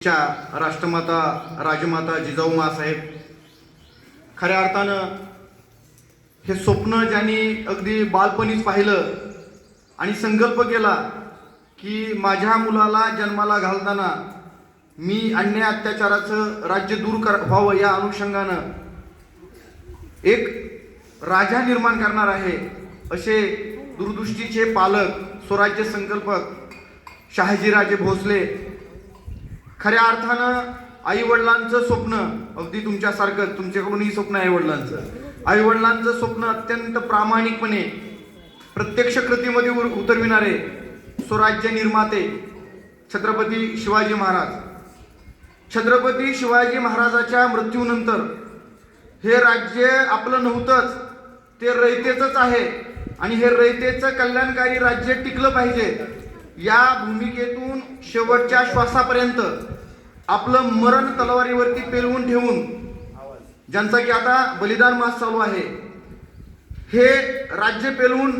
राष्ट्रमाता राजमाता जिजाऊ माँसाहेब खऱ्या अर्थानं हे स्वप्न ज्यांनी अगदी बालपणीच पाहिलं आणि संकल्प केला की माझ्या मुलाला जन्माला घालताना मी अन्याय अत्याचाराचं राज्य दूर व्हावं या अनुषंगानं एक राजा निर्माण करणार आहे असे दूरदृष्टीचे पालक स्वराज्य संकल्पक शहाजीराजे भोसले खऱ्या अर्थानं आई वडिलांचं स्वप्न अगदी तुमच्यासारखं तुमच्याकडूनही स्वप्न आहे आई वडिलांचं स्वप्न अत्यंत प्रामाणिकपणे प्रत्यक्ष कृतीमध्ये उतरविणारे स्वराज्य निर्माते छत्रपती शिवाजी महाराजाच्या मृत्यूनंतर हे राज्य आपलं नव्हतंच, ते रयतेचंच आहे आणि हे रयतेचं कल्याणकारी राज्य टिकलं पाहिजे या भूमिकेतून शेवटच्या श्वासापर्यंत आपलं मरण तलवारीवरती पेलवून ठेवून ज्यांचा की आता बलिदान मास चालू आहे, हे राज्य पेलवून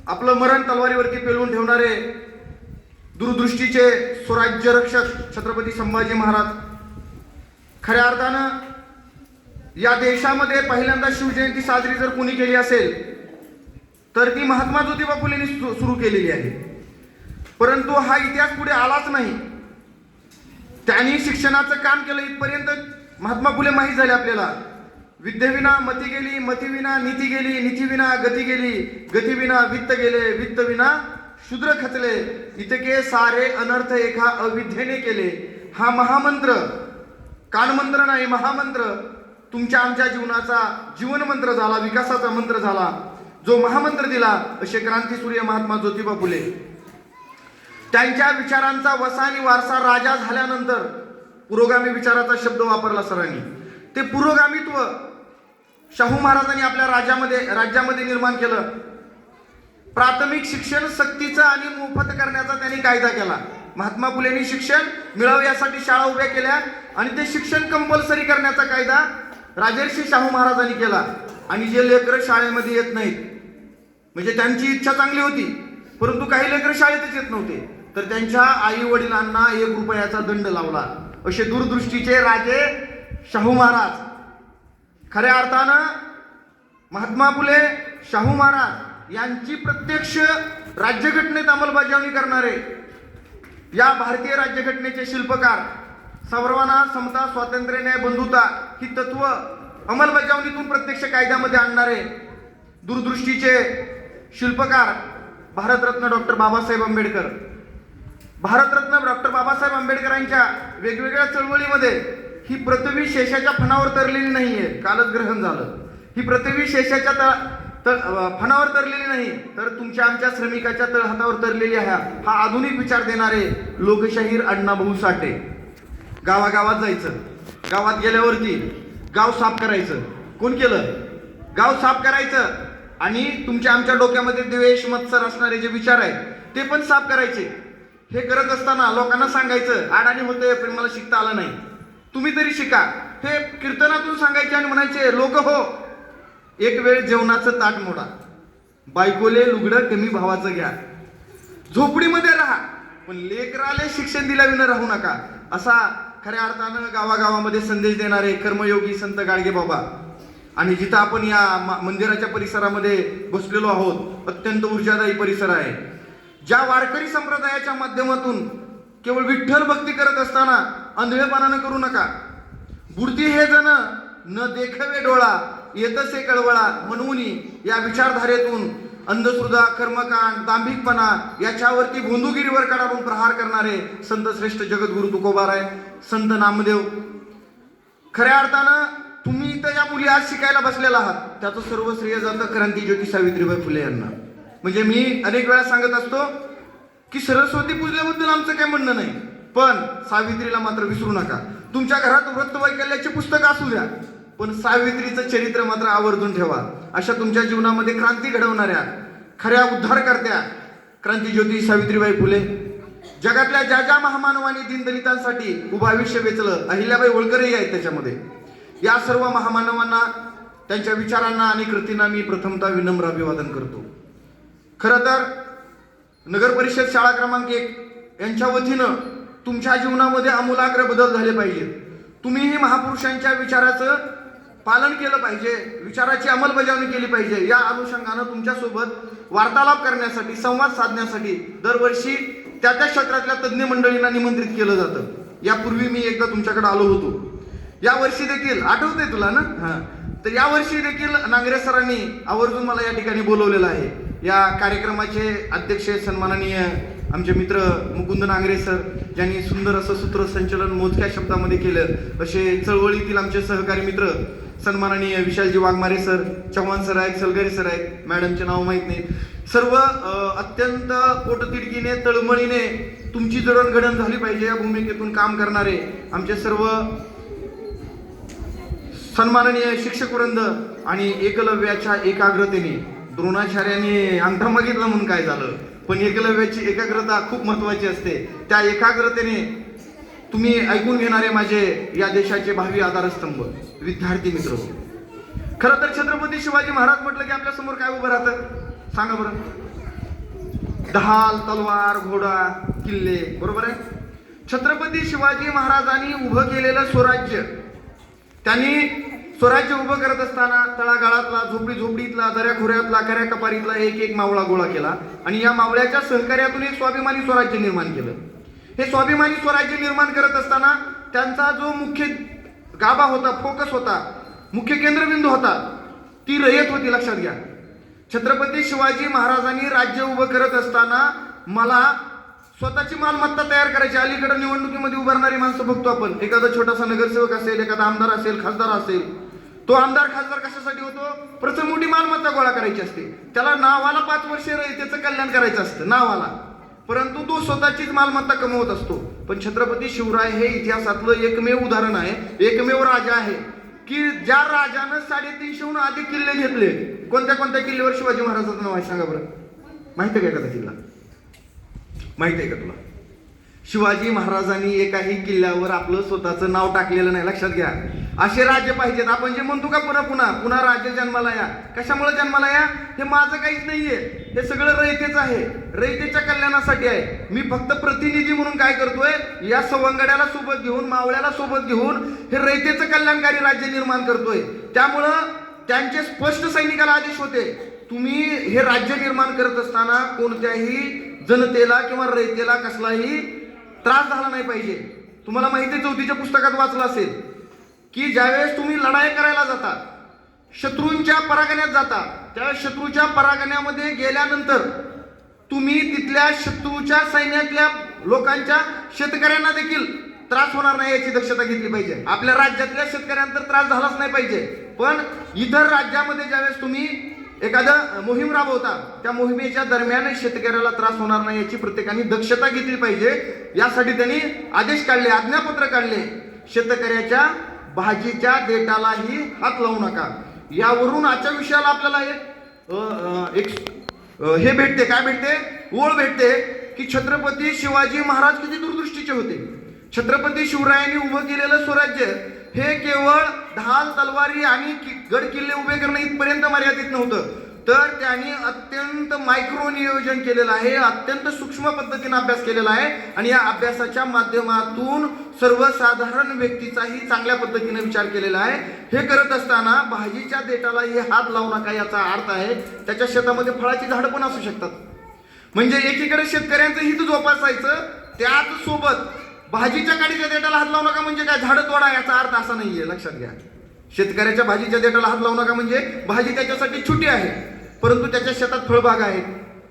आपलं मरण तलवारीवरती पेलवून ठेवणारे दूरदृष्टीचे स्वराज्य रक्षक छत्रपती संभाजी महाराज खऱ्या अर्थानं या देशामध्ये पहिल्यांदा शिवजयंती साजरी जर कोणी केली असेल तर ती महात्मा ज्योतिबा फुलेंनी सुरू केलेली आहे. परंतु हा इतिहास पुढे आलाच नाही. त्यांनी शिक्षणाचं काम केलं इथपर्यंत महात्मा फुले माहीत झाले आपल्याला. विद्येविना मती गेली, मतीविना नीती गेली, नीतीविना गती गेली, गतीविना वित्त गेले, वित्तविना शूद्र खचले, इतके सारे अनर्थ एका अविद्येने केले. हा महामंत्र, कानमंत्र नाही, महामंत्र तुमच्या आमच्या जीवनाचा जीवन मंत्र झाला, विकासाचा मंत्र झाला. जो महामंत्र दिला असे क्रांतीसूर्य महात्मा ज्योतिबा फुले. त्यांच्या विचारांचा वसा आणि वारसा राजा झाल्यानंतर पुरोगामी विचाराचा शब्द वापरला सरांनी. ते पुरोगामित्व शाहू महाराजांनी आपल्या राज्यामध्ये निर्माण केलं. प्राथमिक शिक्षण सक्तीचं आणि मोफत करण्याचा त्यांनी कायदा केला. महात्मा फुलेंनी शिक्षण मिळावं यासाठी शाळा उभ्या केल्या आणि ते शिक्षण कंपल्सरी करण्याचा कायदा राजर्षी शाहू महाराजांनी केला. आणि जे लेकरं शाळेमध्ये येत नाहीत, म्हणजे त्यांची इच्छा चांगली होती परंतु काही लेकरं शाळेतच येत नव्हते, तर त्यांच्या आई वडिलांना 1 रुपयाचा दंड लावला. असे दूरदृष्टीचे राजे शाहू महाराज. खऱ्या अर्थानं महात्मा फुले, शाहू महाराज यांची प्रत्यक्ष राज्यघटनेत अंमलबजावणी करणारे या भारतीय राज्यघटनेचे शिल्पकार, सर्वांना समता, स्वातंत्र्य, न्याय, बंधुता ही तत्व अंमलबजावणीतून प्रत्यक्ष कायद्यामध्ये आणणारे दूरदृष्टीचे शिल्पकार भारतरत्न डॉक्टर बाबासाहेब आंबेडकर. भारतरत्न डॉक्टर बाबासाहेब आंबेडकरांच्या वेगवेगळ्या चळवळीमध्ये ही पृथ्वी शेषाच्या फणावर तरलेली नाहीये. कालच ग्रहण झालं. ही पृथ्वी शेषाच्या फणावर तरलेली नाही, तर तुमच्या आमच्या श्रमिकाच्या तळहातावर तरलेली आहे. हा आधुनिक विचार देणारे लोकशाहीर अण्णाभाऊ साठे. गावागावात जायचं, गावात गेल्यावरती गाव साफ करायचं. कोण केलं? गाव साफ करायचं आणि तुमच्या आमच्या डोक्यामध्ये द्वेष, मत्सर असणारे जे विचार आहेत ते पण साफ करायचे. हे करत असताना लोकांना सांगायचं अडाणी होते पण मला शिकता आलं नाही, तुम्ही तरी शिका. हे कीर्तनातून सांगायचे आणि म्हणायचे लोक हो, एक वेळ जेवणाचं ताट मोडा, बायकोले लुगडं कमी भावाचं घ्या, झोपडीमध्ये राहा पण लेकराले शिक्षण दिल्याविना राहू नका. असा खऱ्या अर्थानं गावागावामध्ये संदेश देणारे कर्मयोगी संत गाडगे बाबा. आणि जिथं आपण या मंदिराच्या परिसरामध्ये बसलेलो आहोत, अत्यंत ऊर्जादायी परिसर आहे. ज्या वारकरी संप्रदायाच्या माध्यमातून केवळ विठ्ठल भक्ती करत असताना आंधळेपणानं करू नका. बुडती हे जण न देखवे डोळा, येतसे कळवळा म्हणून या विचारधारेतून अंधश्रद्धा, कर्मकांड, दांभिकपणा याच्यावरती भोंदूगिरीवर काढून प्रहार करणारे संत श्रेष्ठ जगद्गुरु तुकोबाराय, संत नामदेव. खऱ्या अर्थानं तुम्ही इथं या मुली आज शिकायला बसलेला आहात, त्याचं सर्व श्रेय जातं क्रांतीज्योती सावित्रीबाई फुले यांना. म्हणजे मी अनेक वेळा सांगत असतो की सरस्वती पूजल्याबद्दल आमचं काही म्हणणं नाही, पण सावित्रीला मात्र विसरू नका. तुमच्या घरात व्रतवैकल्याची पुस्तकं असू द्या, पण सावित्रीचं चरित्र मात्र आवर्जून ठेवा. अशा तुमच्या जीवनामध्ये क्रांती घडवणाऱ्या खऱ्या उद्धारकर्त्या क्रांतीज्योती सावित्रीबाई फुले. जगातल्या ज्या ज्या महामानवांनी दीनदलितांसाठी उभं आयुष्य वेचलं, अहिल्याबाई होळकरही आहेत त्याच्यामध्ये. या सर्व महामानवांना, त्यांच्या विचारांना आणि कृतींना मी प्रथमतः विनम्र अभिवादन करतो. खरं तर नगर परिषद शाळा क्रमांक 1 यांच्या वतीनं तुमच्या जीवनामध्ये आमूलाग्र बदल झाले पाहिजेत. तुम्हीही महापुरुषांच्या विचाराचं पालन केलं पाहिजे, विचाराची अंमलबजावणी केली पाहिजे. या अनुषंगानं तुमच्यासोबत वार्तालाप करण्यासाठी, संवाद साधण्यासाठी दरवर्षी त्या त्या क्षेत्रातल्या तज्ज्ञ मंडळींना निमंत्रित केलं जातं. यापूर्वी मी एकदा तुमच्याकडे आलो होतो. यावर्षी देखील आठवतंय तुला ना? हां. तर यावर्षी देखील नांगरे सरांनी आवर्जून मला या ठिकाणी बोलवलेलं आहे. या कार्यक्रमाचे अध्यक्ष सन्माननीय आमचे मित्र मुकुंद नांगरे सर, ज्यांनी सुंदर असं सूत्रसंचलन मोजक्या शब्दामध्ये केलं. असे चळवळीतील आमचे सहकारी मित्र सन्माननीय विशालजी वाघमारे सर, चव्हाण सर आहेत, सलगरे सर आहेत, मॅडमचे नाव माहीत नाही. सर्व अत्यंत पोटतिडकीने, तळमळीने तुमची जडणघडण झाली पाहिजे या भूमिकेतून काम करणारे आमचे सर्व सन्माननीय शिक्षक वृंद आणि एकलव्याच्या एकाग्रतेने, द्रोणाचार्याने अंगठा मागितला म्हणून काय झालं, पण एकलव्याची एकाग्रता खूप महत्वाची असते. त्या एकाग्रतेने तुम्ही ऐकून घेणारे माझे या देशाचे भावी आधारस्तंभ विद्यार्थी मित्र. खरं तर छत्रपती शिवाजी महाराज म्हटलं की आपल्या समोर काय उभं राहतं सांगा बरं? ढाल, तलवार, घोडा, किल्ले, बरोबर आहे? छत्रपती शिवाजी महाराजांनी उभं केलेलं स्वराज्य, त्यांनी स्वराज्य उभं करत असताना तळागाळातला, झोपडीतला, दऱ्याखोऱ्यातला, कऱ्या कपारीतला एक एक मावळा गोळा केला आणि या मावळ्याच्या सहकार्यातून एक स्वाभिमानी स्वराज्य निर्माण केलं. हे स्वाभिमानी स्वराज्य निर्माण करत असताना त्यांचा जो मुख्य गाभा होता, फोकस होता, मुख्य केंद्रबिंदू होता, ती रयत होती. लक्षात घ्या. छत्रपती शिवाजी महाराजांनी राज्य उभं करत असताना मला स्वतःची मालमत्ता तयार करायची. अलीकडे निवडणुकीमध्ये उभारणारी माणसं बघतो आपण. एखादा छोटासा नगरसेवक असेल, एखादा आमदार असेल, खासदार असेल, तो आमदार खासदार कशासाठी होतो? प्रथम मोठी मालमत्ता गोळा करायची असते. त्याला नावाला 5 वर्ष रयतेचं कल्याण करायचं असतं नावाला, परंतु तो स्वतःचीच मालमत्ता कमवत असतो. पण छत्रपती शिवराय हे इतिहासातलं एकमेव उदाहरण आहे, एकमेव राजा आहे की ज्या राजानं 350हून अधिक किल्ले घेतले. कोणत्या कोणत्या किल्ल्यावर शिवाजी महाराजांचं नाव आहे सांगा बरं? माहिती आहे का एखादा किल्ला? माहिती आहे का तुला? शिवाजी महाराजांनी एकाही किल्ल्यावर आपलं स्वतःचं नाव टाकलेलं नाही. लक्षात घ्या. असे राज्य पाहिजेत. आपण जे म्हणतो का पुन्हा राज्य जन्माला या. कशामुळे जन्माला या? हे माझं काहीच नाहीये, हे सगळं रयतेच आहे, रयतेच्या कल्याणासाठी आहे. मी फक्त प्रतिनिधी म्हणून काय करतोय, या सवंगड्याला सोबत घेऊन, मावळ्याला सोबत घेऊन हे रयतेचं कल्याणकारी राज्य निर्माण करतोय. त्यामुळं त्यांचे स्पष्ट सैनिकाला आदेश होते, तुम्ही हे राज्य निर्माण करत असताना कोणत्याही जनतेला किंवा रयतेला कसलाही त्रास झाला नाही पाहिजे. तुम्हाला माहिती आहे, 4थीच्या पुस्तकात वाचलं असेल की ज्यावेळेस तुम्ही लढाई करायला जाता, शत्रूंच्या परागण्यात जाता, त्यावेळेस शत्रूच्या परागण्यामध्ये गेल्यानंतर तुम्ही तिथल्या शत्रूच्या सैन्यातल्या लोकांच्या, शेतकऱ्यांना देखील त्रास होणार नाही याची दक्षता घेतली पाहिजे. आपल्या राज्यातल्या शेतकऱ्यांना तर त्रास झालाच नाही पाहिजे, पण इतर राज्यामध्ये ज्यावेळेस तुम्ही एखादं मोहीम राबवता, त्या मोहिमेच्या दरम्यान शेतकऱ्याला त्रास होणार नाही याची प्रत्येकाने दक्षता घेतली पाहिजे. यासाठी त्यांनी आदेश काढले, आज्ञापत्र काढले, शेतकऱ्याच्या भाजीच्या देठालाही हात लावू नका. यावरून आजच्या विषयाला आपल्याला एक हे भेटते, काय भेटते? ओळ भेटते की छत्रपती शिवाजी महाराज किती दूरदृष्टीचे होते. छत्रपती शिवरायांनी उभं केलेलं स्वराज्य हे केवळ ढाल, तलवारी आणि गड किल्ले उभे करणं इथपर्यंत मर्यादित नव्हतं, तर त्यांनी अत्यंत मायक्रो नियोजन केलेलं आहे, अत्यंत सूक्ष्म पद्धतीने अभ्यास केलेला आहे आणि या अभ्यासाच्या माध्यमातून सर्वसाधारण व्यक्तीचाही चांगल्या पद्धतीने विचार केलेला आहे. हे करत असताना भाजीच्या देठालाही हात लावू नका याचा अर्थ आहे त्याच्या शेतामध्ये फळाची झाडं पण असू शकतात. म्हणजे एकीकडे शेतकऱ्यांचं हित जोपासायचं, त्याच सोबत भाजीच्या काडीच्या देठाला हात लावू नका म्हणजे काय, झाडं तोडा याचा अर्थ असा नाहीये. लक्षात घ्या. शेतकऱ्याच्या भाजीच्या देठाला हात लावू नका म्हणजे भाजी त्याच्यासाठी छोटी आहे, परंतु त्याच्या शेतात फळबाग आहेत,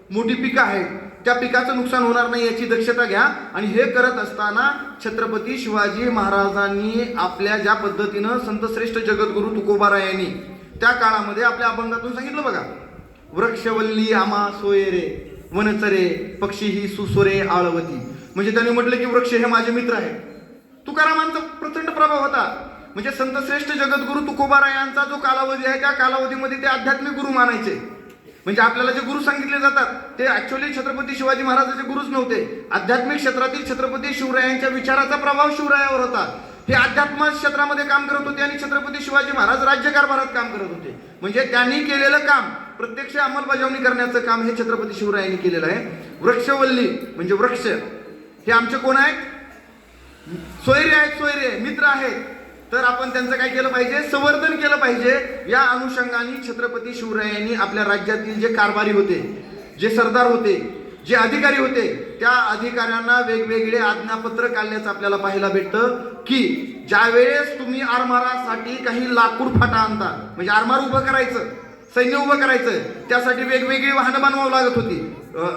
मोठी पिकं आहेत, त्या पिकाचं नुकसान होणार नाही याची दक्षता घ्या. आणि हे करत असताना छत्रपती शिवाजी महाराजांनी आपल्या ज्या पद्धतीनं संतश्रेष्ठ जगद्गुरु तुकोबारायांनी त्या काळामध्ये आपल्या अभंगातून सांगितलं बघा, वृक्षवल्ली आमा सोयरे, वनचरे पक्षी ही सुसोरे आळवती. म्हणजे त्यांनी म्हटलं की वृक्ष हे माझे मित्र आहेत. तुकारामांचा प्रचंड प्रभाव होता. म्हणजे संतश्रेष्ठ जगद्गुरु तुकोबारायांचा जो कालावधी आहे त्या कालावधीमध्ये ते आध्यात्मिक गुरु मानायचे. म्हणजे आपल्याला जे गुरु सांगितले जातात ते ऍक्च्युअली छत्रपती शिवाजी महाराजांचे गुरुच नव्हते. आध्यात्मिक क्षेत्रातील छत्रपती शिवरायांच्या विचाराचा प्रभाव शिवरायावर होता. हे अध्यात्म क्षेत्रामध्ये काम करत होते आणि छत्रपती शिवाजी महाराज राज्यकारभारात काम करत होते. म्हणजे त्यांनी केलेलं काम प्रत्यक्ष अंमलबजावणी करण्याचं काम हे छत्रपती शिवरायांनी केलेलं आहे. वृक्षवल्ली म्हणजे वृक्ष हे आमचे कोण आहेत? सोयरे आहेत, सोयरे मित्र आहेत, तर आपण त्यांचं काय केलं पाहिजे, संवर्धन केलं पाहिजे. या अनुषंगाने छत्रपती शिवरायांनी आपल्या राज्यातील जे कारभारी होते, जे सरदार होते, जे अधिकारी होते, त्या अधिकाऱ्यांना वेगवेगळे आज्ञापत्र काढल्याचं आपल्याला पाहायला भेटतं की ज्या वेळेस तुम्ही आरमारासाठी काही लाकूड फाटा आणता, म्हणजे आरमार उभं करायचं, सैन्य उभं करायचं, त्यासाठी वेगवेगळी वाहनं बनवावं लागत होती,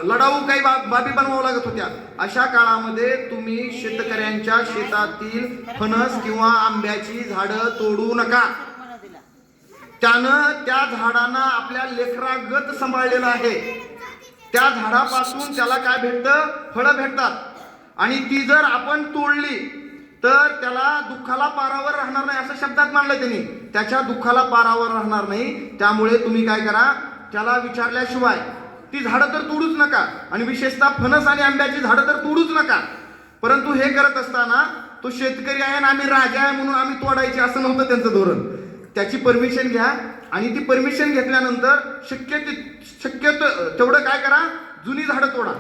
लढाऊ काही बाबी बनवावं लागत होत्या. अशा काळामध्ये तुम्ही शेतकऱ्यांच्या शेतातील फणस किंवा आंब्याची झाडं तोडू नका. त्यानं त्या झाडांना आपल्या लेकरागत सांभाळलेलं आहे. त्या झाडापासून त्याला काय भेटतं, फळं भेटतात. आणि ती जर आपण तोडली तर त्याला दुःखाला पारावर राहणार नाही, असं शब्दात मानलं त्यांनी. त्याच्या दुःखाला पारावर राहणार नाही. त्यामुळे तुम्ही काय करा, त्याला विचारल्याशिवाय ती झाडं तर तोडूच नका, आणि विशेषतः फणस आणि आंब्याची झाडं तर तोडूच नका. परंतु हे करत असताना तो शेतकरी आहे ना, आम्ही राजा आहे म्हणून आम्ही तोडायची असं नव्हतं त्यांचं धोरण. त्याची परमिशन घ्या, आणि ती परमिशन घेतल्यानंतर शक्य तेवढं काय करा, जुनी झाडं तोडा,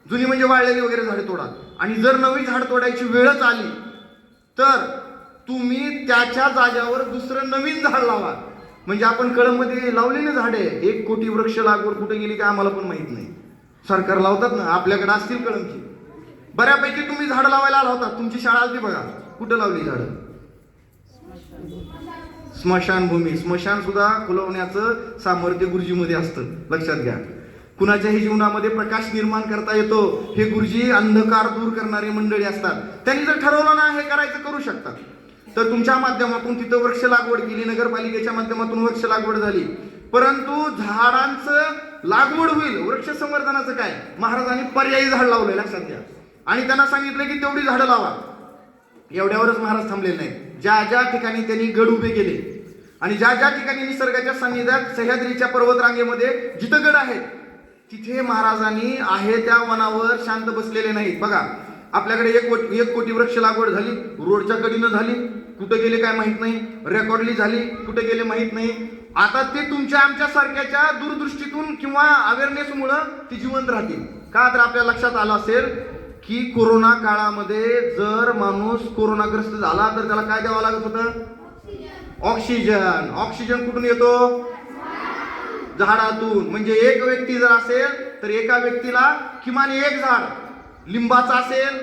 जुनी म्हणजे वाळलेली वगैरे झाडे तोडा. आणि जर नवी झाड तोडायची वेळच आली तर तुम्ही त्याच्या जाग्यावर दुसरं नवीन झाड लावा. म्हणजे आपण कळममध्ये लावली ना झाडे, 1 कोटी वृक्ष लागवड कुठे गेली का आम्हाला पण माहित नाही. सरकार लावतात ना, आपल्याकडे असतील कळमची बऱ्यापैकी. तुम्ही झाड लावायला आला होता, तुमची शाळा आली बघा, कुठं लावली झाडं, स्मशानभूमी. स्मशान सुद्धा खुलवण्याचं सामर्थ्य गुरुजीमध्ये असतं, लक्षात घ्या. कुणाच्याही जीवनामध्ये प्रकाश निर्माण करता येतो, हे गुरुजी अंधकार दूर करणारी मंडळी असतात. त्यांनी जर ठरवलं ना हे करायचं, करू शकतात. तर तुमच्या माध्यमातून तिथं वृक्ष लागवड केली, नगरपालिकेच्या माध्यमातून वृक्ष लागवड झाली, परंतु झाडांचं लागवड होईल. वृक्ष संवर्धनाचं काय, महाराजांनी पर्यायी झाड लावलंय, लक्षात घ्या. आणि त्यांना सांगितलं की तेवढी झाडं लावा. एवढ्यावरच महाराज थांबलेले नाहीत. ज्या ज्या ठिकाणी त्यांनी गड उभे केले आणि ज्या ज्या ठिकाणी निसर्गाच्या सान्निध्यात सह्याद्रीच्या पर्वतरांगेमध्ये जिथं गड आहेत, तिथे महाराजांनी आहे त्या वनावर शांत बसलेले नाहीत. बघा, आपल्याकडे 1 कोटी वृक्ष लागवड झाली, रोडच्या कडीनं झाली, कुठे गेले काय माहित नाही, रेकॉर्डली झाली, कुठे गेले माहित नाही. आता ते तुमच्या आमच्या सारख्याच्या दूरदृष्टीतून किंवा अवेअरनेसमुळं ती जिवंत राहतील. का तर आपल्या लक्षात आलं असेल की कोरोना काळामध्ये जर माणूस कोरोनाग्रस्त झाला तर त्याला काय द्यावं लागत होतं, ऑक्सिजन. ऑक्सिजन कुठून येतो, झाडातून. म्हणजे एक व्यक्ती जर असेल तर एका व्यक्तीला किमान 1 झाड लिंबाचं असेल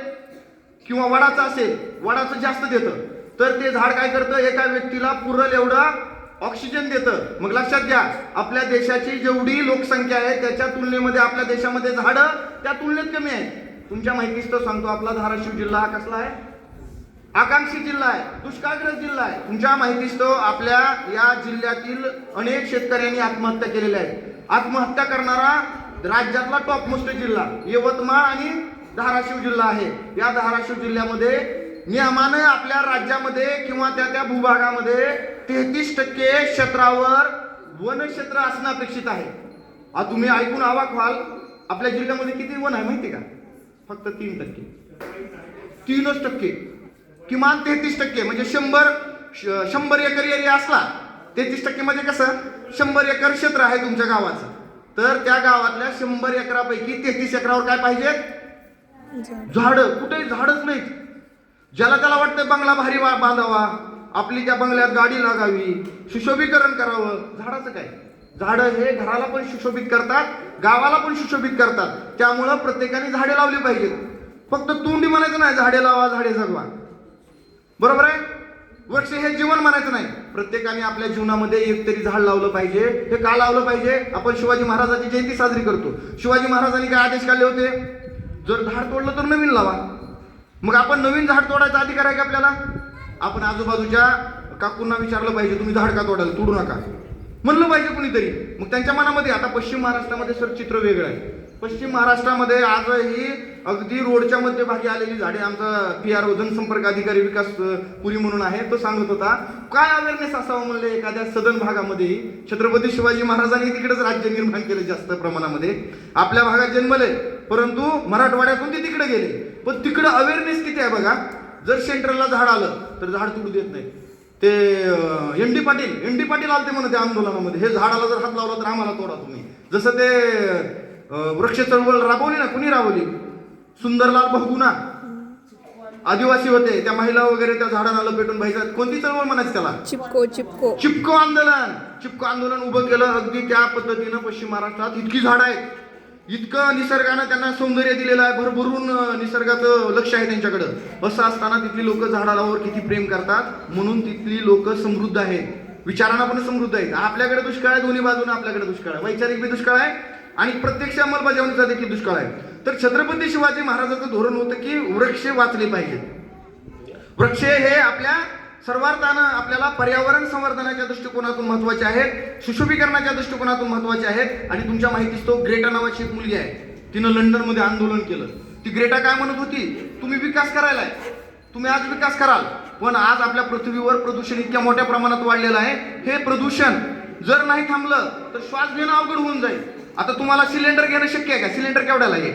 किंवा वडाचं असेल, वडाचं जास्त देतं, तर ते झाड काय करतं, एका व्यक्तीला पुरेल एवढं ऑक्सिजन देतं. मग लक्षात घ्या, आपल्या देशाची जेवढी लोकसंख्या आहे त्याच्या तुलनेमध्ये आपल्या देशामध्ये झाडं त्या तुलनेत कमी आहेत. तुमच्या माहितीच तर सांगतो, आपला धाराशिव जिल्हा हा कसला आहे, आकांक्षी जिल्हा आहे, दुष्काळग्रस्त जिल्हा आहे. तुमच्या माहितीच तो आपल्या या जिल्ह्यातील अनेक शेतकऱ्यांनी आत्महत्या केलेल्या आहेत. आत्महत्या करणारा राज्यातला टॉप मोस्ट जिल्हा यवतमाळ आणि धाराशिव जिल्हा आहे. या धाराशिव जिल्ह्यामध्ये नियमानं आपल्या राज्यामध्ये किंवा त्या भूभागामध्ये 33% क्षेत्रावर वनक्षेत्र असणं अपेक्षित आहे. तुम्ही ऐकून अवाक व्हाल, आपल्या जिल्ह्यामध्ये किती वन आहे माहिती का, फक्त 3%. 3% किमान 33%, म्हणजे 100 एकर एरिया असला, 33% म्हणजे कसं 100 एकर क्षेत्र आहे तुमच्या गावाचं, तर त्या गावातल्या 100 एकरापैकी 33 एकरावर काय पाहिजेत, झाडं. कुठे झाडच नाहीत. ज्याला त्याला वाटतं बंगला भारी बांधावा, आपली त्या बंगल्यात गाडी लागावी, सुशोभीकरण करावं, झाडाचं काय. झाडं हे घराला पण सुशोभित करतात, गावाला पण सुशोभित करतात. त्यामुळं प्रत्येकाने झाडे लावली पाहिजेत. फक्त तोंडी म्हणायचं नाही झाडे लावा, झाडे जगवा, बरोबर आहे. वृक्ष हे जीवन म्हणायचं नाही. प्रत्येकाने आपल्या जीवनामध्ये एक तरी झाड लावलं पाहिजे. हे का लावलं पाहिजे, आपण शिवाजी महाराजांची जयंती साजरी करतो. शिवाजी महाराजांनी काय आदेश काढले होते, जर झाड तोडलं तर नवीन लावा. मग आपण नवीन झाड तोडायचा अधिकार आहे का आपल्याला. आपण आजूबाजूच्या काकूंना विचारलं पाहिजे, तुम्ही झाड का तोडाल, तोडू नका म्हणलं पाहिजे कुणीतरी. मग त्यांच्या मनामध्ये, आता पश्चिम महाराष्ट्रामध्ये सर चित्र वेगळं आहे. पश्चिम महाराष्ट्रामध्ये आजही अगदी रोडच्या मध्यभागी आलेली झाडे, आमचा PRO जनसंपर्क अधिकारी विकास पुरी म्हणून आहे, तो सांगत होता काय अवेअरनेस असावं म्हणले एखाद्या सदन भागामध्ये. छत्रपती शिवाजी महाराजांनी तिकडेच राज्य निर्माण केलं जास्त प्रमाणामध्ये, आपल्या भागात जन्मले, परंतु मराठवाड्यातून ते तिकडे गेले. पण तिकडे अवेअरनेस किती आहे बघा. जर सेंट्रलला झाड आलं तर झाड तोडू देत नाही. ते एन डी पाटील आलते म्हणून त्या आंदोलनामध्ये, हे झाडाला जर हात लावला तर आम्हाला तोडा तुम्ही. जसं ते वृक्ष चळवळ राबवली ना, कुणी राबवली, सुंदरलाल बहुगुणा आदिवासी होते, त्या महिला वगैरे त्या झाडांना लपेटून भाईचा कोणती चळवळ म्हणायची त्याला? चिपको आंदोलन. चिपको आंदोलन उभं केलं. अगदी त्या पद्धतीनं पश्चिम महाराष्ट्रात इतकी झाडं आहेत, इतकं निसर्गानं त्यांना सौंदर्य दिलेलं आहे, भरभरून निसर्गाचं लक्ष आहे त्यांच्याकडं. असं असताना तिथली लोक झाडावर किती प्रेम करतात, म्हणून तिथली लोक समृद्ध आहेत, विचारांना पण समृद्ध आहेत. आपल्याकडे दुष्काळ आहे, दोन्ही बाजूने आपल्याकडे दुष्काळ आहे, वैचारिक बी दुष्काळ आहे आणि प्रत्यक्ष अंमलबजावणीचा देखील दुष्काळ आहे. तर छत्रपती शिवाजी महाराजांचं धोरण होतं की वृक्ष वाचले पाहिजेत. वृक्ष हे आपल्या सर्वार्थानं आपल्याला पर्यावरण संवर्धनाच्या दृष्टिकोनातून महत्वाचे आहेत, सुशोभीकरणाच्या दृष्टिकोनातून महत्वाचे आहेत. आणि तुमच्या माहितीच तो ग्रेटा नावाची एक मुलगी आहे, तिनं लंडनमध्ये आंदोलन केलं. ती ग्रेटा काय म्हणत होती? तुम्ही विकास करायला आहे, तुम्ही आज विकास कराल, पण आज आपल्या पृथ्वीवर प्रदूषण इतक्या मोठ्या प्रमाणात वाढलेलं आहे. हे प्रदूषण जर नाही थांबलं तर श्वास घेणं अवघड होऊन जाईल. आता तुम्हाला सिलेंडर घेणं शक्य आहे का? सिलेंडर केवढ्याला आहे?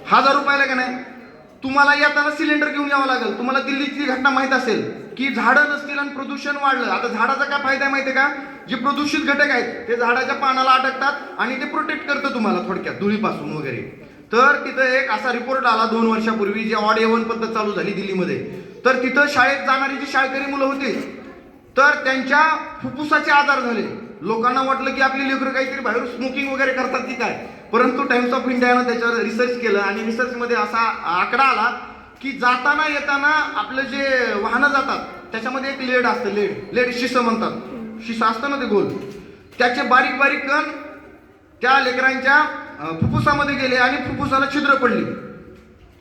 1000 रुपयाला का नाही? तुम्हाला येताना सिलेंडर घेऊन यावं लागेल. तुम्हाला दिल्लीची घटना माहित असेल की झाडं नसतील आणि प्रदूषण वाढलं. आता झाडाचा काय फायदा आहे माहिती आहे का? जे प्रदूषित घटक आहेत ते झाडाच्या पानाला अटकतात आणि ते प्रोटेक्ट करतं तुम्हाला थोडक्यात धुळीपासून वगैरे. तर तिथं एक असा रिपोर्ट आला 2 वर्षापूर्वी, जे ऑड इव्हन पद्धत चालू झाली दिल्लीमध्ये. तर तिथं शाळेत जाणारी जी शाळकरी मुलं होती तर त्यांच्या फुफ्फुसाचे आजार झाले. लोकांना वाटलं की आपली लेकरं काहीतरी बाहेर स्मोकिंग वगैरे करतात की काय, परंतु टाइम्स ऑफ इंडियानं त्याच्यावर रिसर्च केलं आणि रिसर्चमध्ये असा आकडा आला की जाताना येताना आपलं जे वाहनं जातात त्याच्यामध्ये एक लेड असतं, लेड शिसं म्हणतात, शिसं असतं ना ते गोल, त्याचे बारीक बारीक कण त्या लेकरांच्या फुफ्फुसामध्ये गेले आणि फुफ्फुसाला छिद्र पडली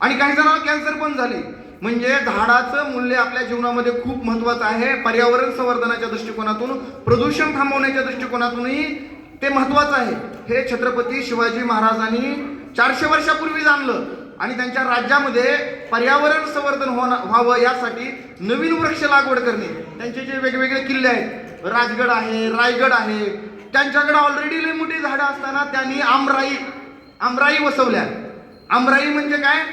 आणि काही जणांना कॅन्सर पण झाली. म्हणजे झाडाचं मूल्य आपल्या जीवनामध्ये खूप महत्वाचं आहे. पर्यावरण संवर्धनाच्या दृष्टिकोनातून, प्रदूषण थांबवण्याच्या दृष्टिकोनातूनही ते महत्वाचं आहे. हे छत्रपती शिवाजी महाराजांनी 400 वर्षापूर्वी जाणलं आणि त्यांच्या राज्यामध्ये पर्यावरण संवर्धन व्हावं यासाठी नवीन वृक्ष लागवड करणे. त्यांचे जे वेगवेगळे किल्ले आहेत, राजगड आहे, रायगड आहे, त्यांच्याकडे ऑलरेडी लई मोठी झाडं असताना त्यांनी आमराई वसवल्या. आमराई म्हणजे काय?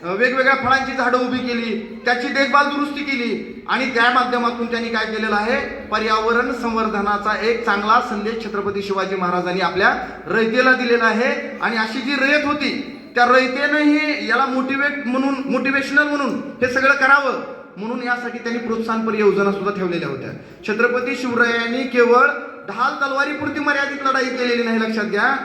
वेगवेगळ्या फळांची झाडं उभी केली, त्याची देखभाल दुरुस्ती केली आणि त्या माध्यमातून त्यांनी काय केलेलं आहे? पर्यावरण संवर्धनाचा एक चांगला संदेश छत्रपती शिवाजी महाराजांनी आपल्या रयतेला दिलेला आहे. आणि अशी जी रयत होती त्या रयतेनंही याला मोटिवेशनल म्हणून हे सगळं करावं, म्हणून यासाठी त्यांनी प्रोत्साहनपर योजना सुद्धा ठेवलेल्या होत्या. छत्रपती शिवरायांनी केवळ ढाल तलवारीपुरती मर्यादित लढाई केलेली नाही, लक्षात घ्या.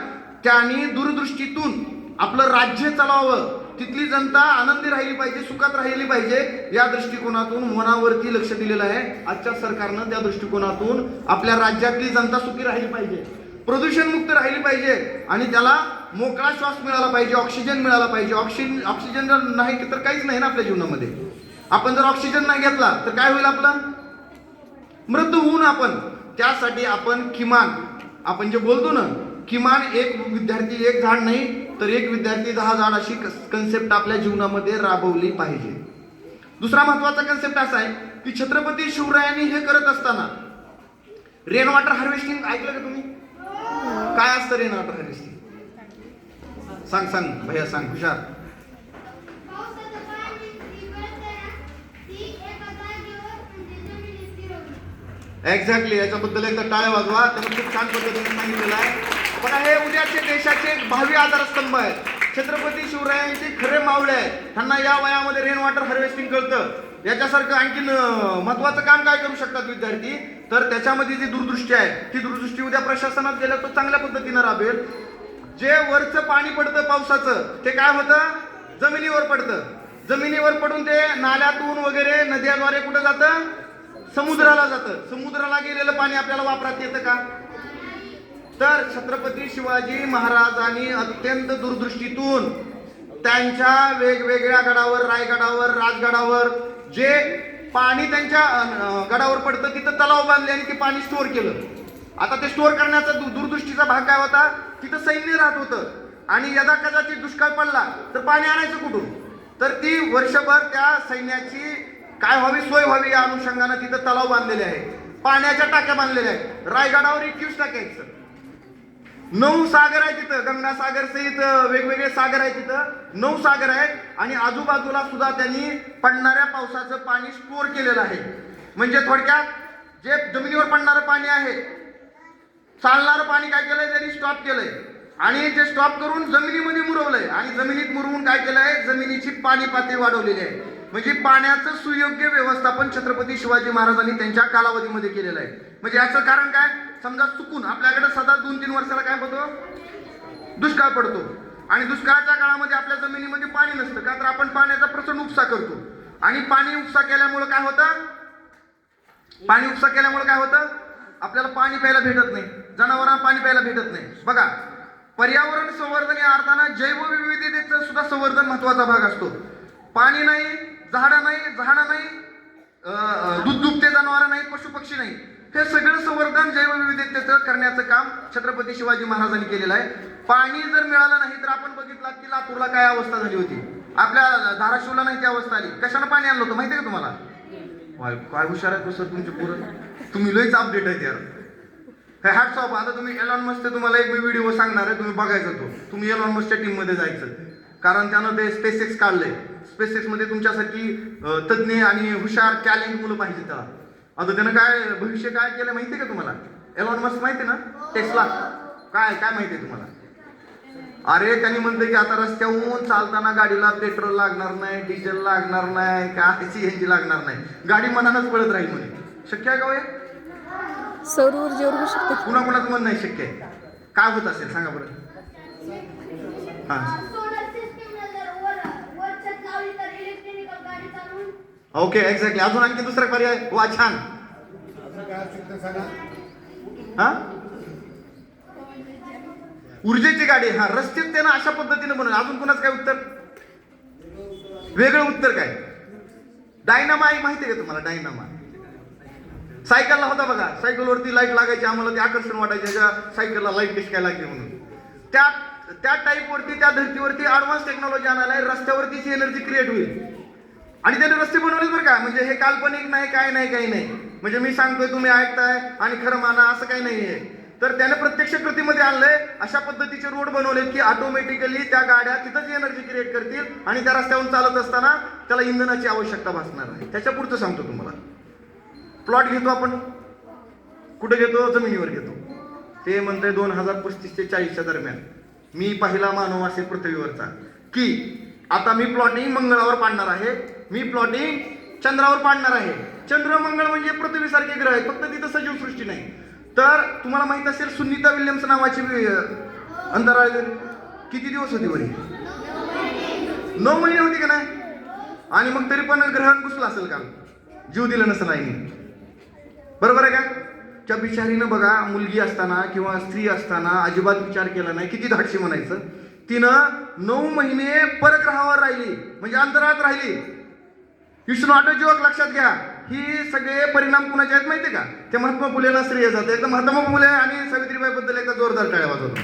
त्यांनी दूरदृष्टीतून आपलं राज्य चालवावं, तिथली जनता आनंदी राहिली पाहिजे, सुखात राहिली पाहिजे, या दृष्टिकोनातून मनावरती लक्ष दिलेलं आहे. आजच्या सरकारनं त्या दृष्टिकोनातून आपल्या राज्यातली जनता सुखी राहिली पाहिजे, प्रदूषण मुक्त राहिली पाहिजे आणि त्याला मोकळा श्वास मिळाला पाहिजे, ऑक्सिजन मिळाला पाहिजे. ऑक्सिजन जर नाही तर काहीच नाही ना आपल्या जीवनामध्ये. आपण जर ऑक्सिजन नाही घेतला तर काय होईल? आपलं मृत्यू होऊन आपण. त्यासाठी आपण किमान, आपण जे बोलतो ना, किमान एक विद्यार्थी एक झाड नाही तर एक विद्यार्थी 10 झाड, अशी कन्सेप्ट आपल्या जीवनामध्ये राबवली पाहिजे. दुसरा महत्वाचा कन्सेप्ट असा आहे की छत्रपती शिवरायांनी हे करत असताना रेन वॉटर हार्वेस्टिंग ऐकलं का तुम्ही? काय असतं रेन वॉटर हार्वेस्टिंग? सांग भैया, सांग हुशार. एक्झॅक्टली, याच्याबद्दल एकदा टाळ्या वाजवा. त्यानं खूप छान पद्धतीने सांगितलेलं आहे. बघा, हे उद्याचे देशाचे भावी आधारस्तंभ आहेत. छत्रपती शिवरायांचे खरे मावळे आहेत. त्यांना या वयामध्ये रेन वॉटर हार्वेस्टिंग कळतं. याच्यासारखं आणखीन महत्वाचं काम काय करू शकतात विद्यार्थी? तर त्याच्यामध्ये जी दूरदृष्टी आहे ती दूरदृष्टी उद्या प्रशासनात गेल्या तर चांगल्या पद्धतीनं राबेल. जे वरचं पाणी पडतं पावसाचं ते काय होतं? जमिनीवर पडतं. जमिनीवर पडून ते नाल्यातून वगैरे नद्याद्वारे कुठं जातं? समुद्राला जातं. समुद्राला गेलेलं पाणी आपल्याला वापरात येतं का? तर छत्रपती शिवाजी महाराजांनी अत्यंत दूरदृष्टीतून त्यांच्या वेगवेगळ्या गडावर, रायगडावर, राजगडावर जे पाणी त्यांच्या गडावर पडतं तिथं तलाव बांधले आणि ते पाणी स्टोअर केलं. आता ते स्टोअर करण्याचा दूरदृष्टीचा भाग काय होता? तिथं सैन्य राहत होतं आणि यदा कदाचित दुष्काळ पडला तर पाणी आणायचं कुठून? तर ती वर्षभर त्या सैन्याची काय व्हावी, सोय व्हावी या अनुषंगानं तिथं तलाव बांधलेले आहेत, पाण्याच्या टाक्या बांधलेल्या आहेत. रायगडावर 21 टाक्या आहेत. 9 सागर आहे तिथं, गंगा सागर सहित वेगवेगळे सागर आहेत तिथं. 9 सागर आहेत आणि आजूबाजूला सुद्धा त्यांनी पडणाऱ्या पावसाचं पाणी स्टोअर केलेलं आहे. म्हणजे थोडक्यात जे जमिनीवर पडणारं पाणी आहे, चालणारं पाणी काय केलंय? त्यांनी स्टॉप केलंय. आणि ते स्टॉप करून जमिनीमध्ये मुरवलंय आणि जमिनीत मुरवून काय केलंय, जमिनीची पाणी पातळी वाढवलेली आहे. म्हणजे पाण्याचं सुयोग्य व्यवस्थापन छत्रपती शिवाजी महाराजांनी त्यांच्या कालावधीमध्ये केलेलं आहे. म्हणजे याचं कारण काय, समजा चुकून आपल्याकडे सदा 2-3 वर्षाला काय होतो, दुष्काळ पडतो आणि दुष्काळाच्या काळामध्ये आपल्या जमिनीमध्ये पाणी नसतं का, तर आपण पाण्याचा प्रचंड उपसा करतो आणि पाणी उपसा केल्यामुळे काय होतं, आपल्याला पाणी प्यायला भेटत नाही, जनावरांना पाणी प्यायला भेटत नाही. बघा, पर्यावरण संवर्धन या अर्थानं जैवविविधतेचं सुद्धा संवर्धन महत्वाचा भाग असतो. पाणी नाही, झाडं नाही, दूध दुभते जनावर नाही, पशु पक्षी नाही, हे सगळं संवर्धन जैवविविधतेचं करण्याचं काम छत्रपती शिवाजी महाराजांनी केलेलं आहे. पाणी जर मिळालं नाही तर आपण बघितलं की लातूरला काय अवस्था झाली होती, आपल्या धाराशिवला नाही ती अवस्था आली. कशानं पाणी आणलं होतं माहिती आहे का तुम्हाला? काय हुशार आहे सर तुमचे पोरं, तुम्ही लईच अपडेट आहेत यार. हे हॅट्स ऑफ. आता तुम्ही एलॉन मस्कचे तुम्हाला एक मी व्हिडिओ सांगणार आहे, तुम्ही बघायचा तो. तुम्ही एलॉन मस्कच्या टीम मध्ये जायचं, कारण त्यानं ते स्पेसएक्स काढलंय. स्पेसएक्स मध्ये तुमच्यासाठी तज्ज्ञ आणि हुशार टॅलेंट मुलं पाहिजे त्याला. आता त्यानं काय भविष्य काय केलं माहितीये का तुम्हाला? एलॉन मस्क माहिती ना, टेस्ला, काय माहितीये तुम्हाला? अरे त्यांनी म्हणते की आता रस्त्याहून चालताना गाडीला पेट्रोल लागणार नाही, डिझेल लागणार नाही, काय सीएनजी लागणार नाही, गाडी मनानच पळत राहील म्हणे. शक्य आहे का हे? सौर ऊर्जेवर शकते. कुणाकुणाचं मन नाही शक्य आहे? काय होत असेल सांगा बरं. हा, ओके, एक्झॅक्टली. अजून आणखी दुसरा पर्याय? वा, छान. हा, ऊर्जेची गाडी. हा, रस्त्यात त्यानं अशा पद्धतीने बनवलं. अजून कुणाच काय उत्तर, वेगळं उत्तर काय? डायनामा माहिती आहे का तुम्हाला? डायनामा सायकलला होता बघा, सायकलवरती लाईट लागायची, आम्हाला ते आकर्षण वाटायचे, सायकलला लाईट कशी काय लागली म्हणून. त्या टाईपवरती, त्या धर्तीवरती ऍडव्हान्स टेक्नॉलॉजी आणायला रस्त्यावरतीच एनर्जी क्रिएट होईल. आणि त्याने रस्ते बनवले बरं का, म्हणजे हे काल्पनिक नाही, काय नाही, काही नाही. म्हणजे मी सांगतोय तुम्ही ऐकताय आणि खरं माना असं काही नाहीये. तर त्याने प्रत्यक्ष कृतीमध्ये आणलंय. अशा पद्धतीचे रोड बनवले की ऑटोमॅटिकली त्या गाड्या तिथंच एनर्जी क्रिएट करतील आणि त्या रस्त्यावरून चालत असताना त्याला इंधनाची आवश्यकता भासणार नाही. त्याच्या पुढचं सांगतो तुम्हाला. प्लॉट घेतो आपण, कुठे घेतो? जमिनीवर घेतो. ते म्हणतंय 2035 ते 40च्या दरम्यान मी पहिला मानव असेल पृथ्वीवरचा, की आता मी प्लॉटिंग मंगळावर पाडणार आहे, मी प्लॉटिंग चंद्रावर पाडणार आहे. चंद्र मंगळ म्हणजे पृथ्वीसारखे ग्रह आहेत, फक्त तिथं सजीव सृष्टी नाही. तर तुम्हाला माहित असेल सुनीता विल्यम्स नावाची अंतराळ किती दिवस होती बरी? 9 महिने होती का नाही? आणि मग तरी पण ग्रहण घुसलं असेल का, जीव दिलं नसेल आईने. बरोबर आहे का? त्या बिचारीनं बघा, मुलगी असताना किंवा स्त्री असताना अजिबात विचार केला नाही. किती धाडशी म्हणायचं. तिनं 9 महिने परग्रहावर राहिली, म्हणजे अंतराळात राहिली. You should not a joke, लक्षात घ्या. ही सगळे परिणाम कुणाचे आहेत माहिती का? ते महात्मा फुलेला श्रेय जातं. एकदा महात्मा फुले आणि सावित्रीबाई बद्दल एकदा जोरदार टाळ्या वाजवतो.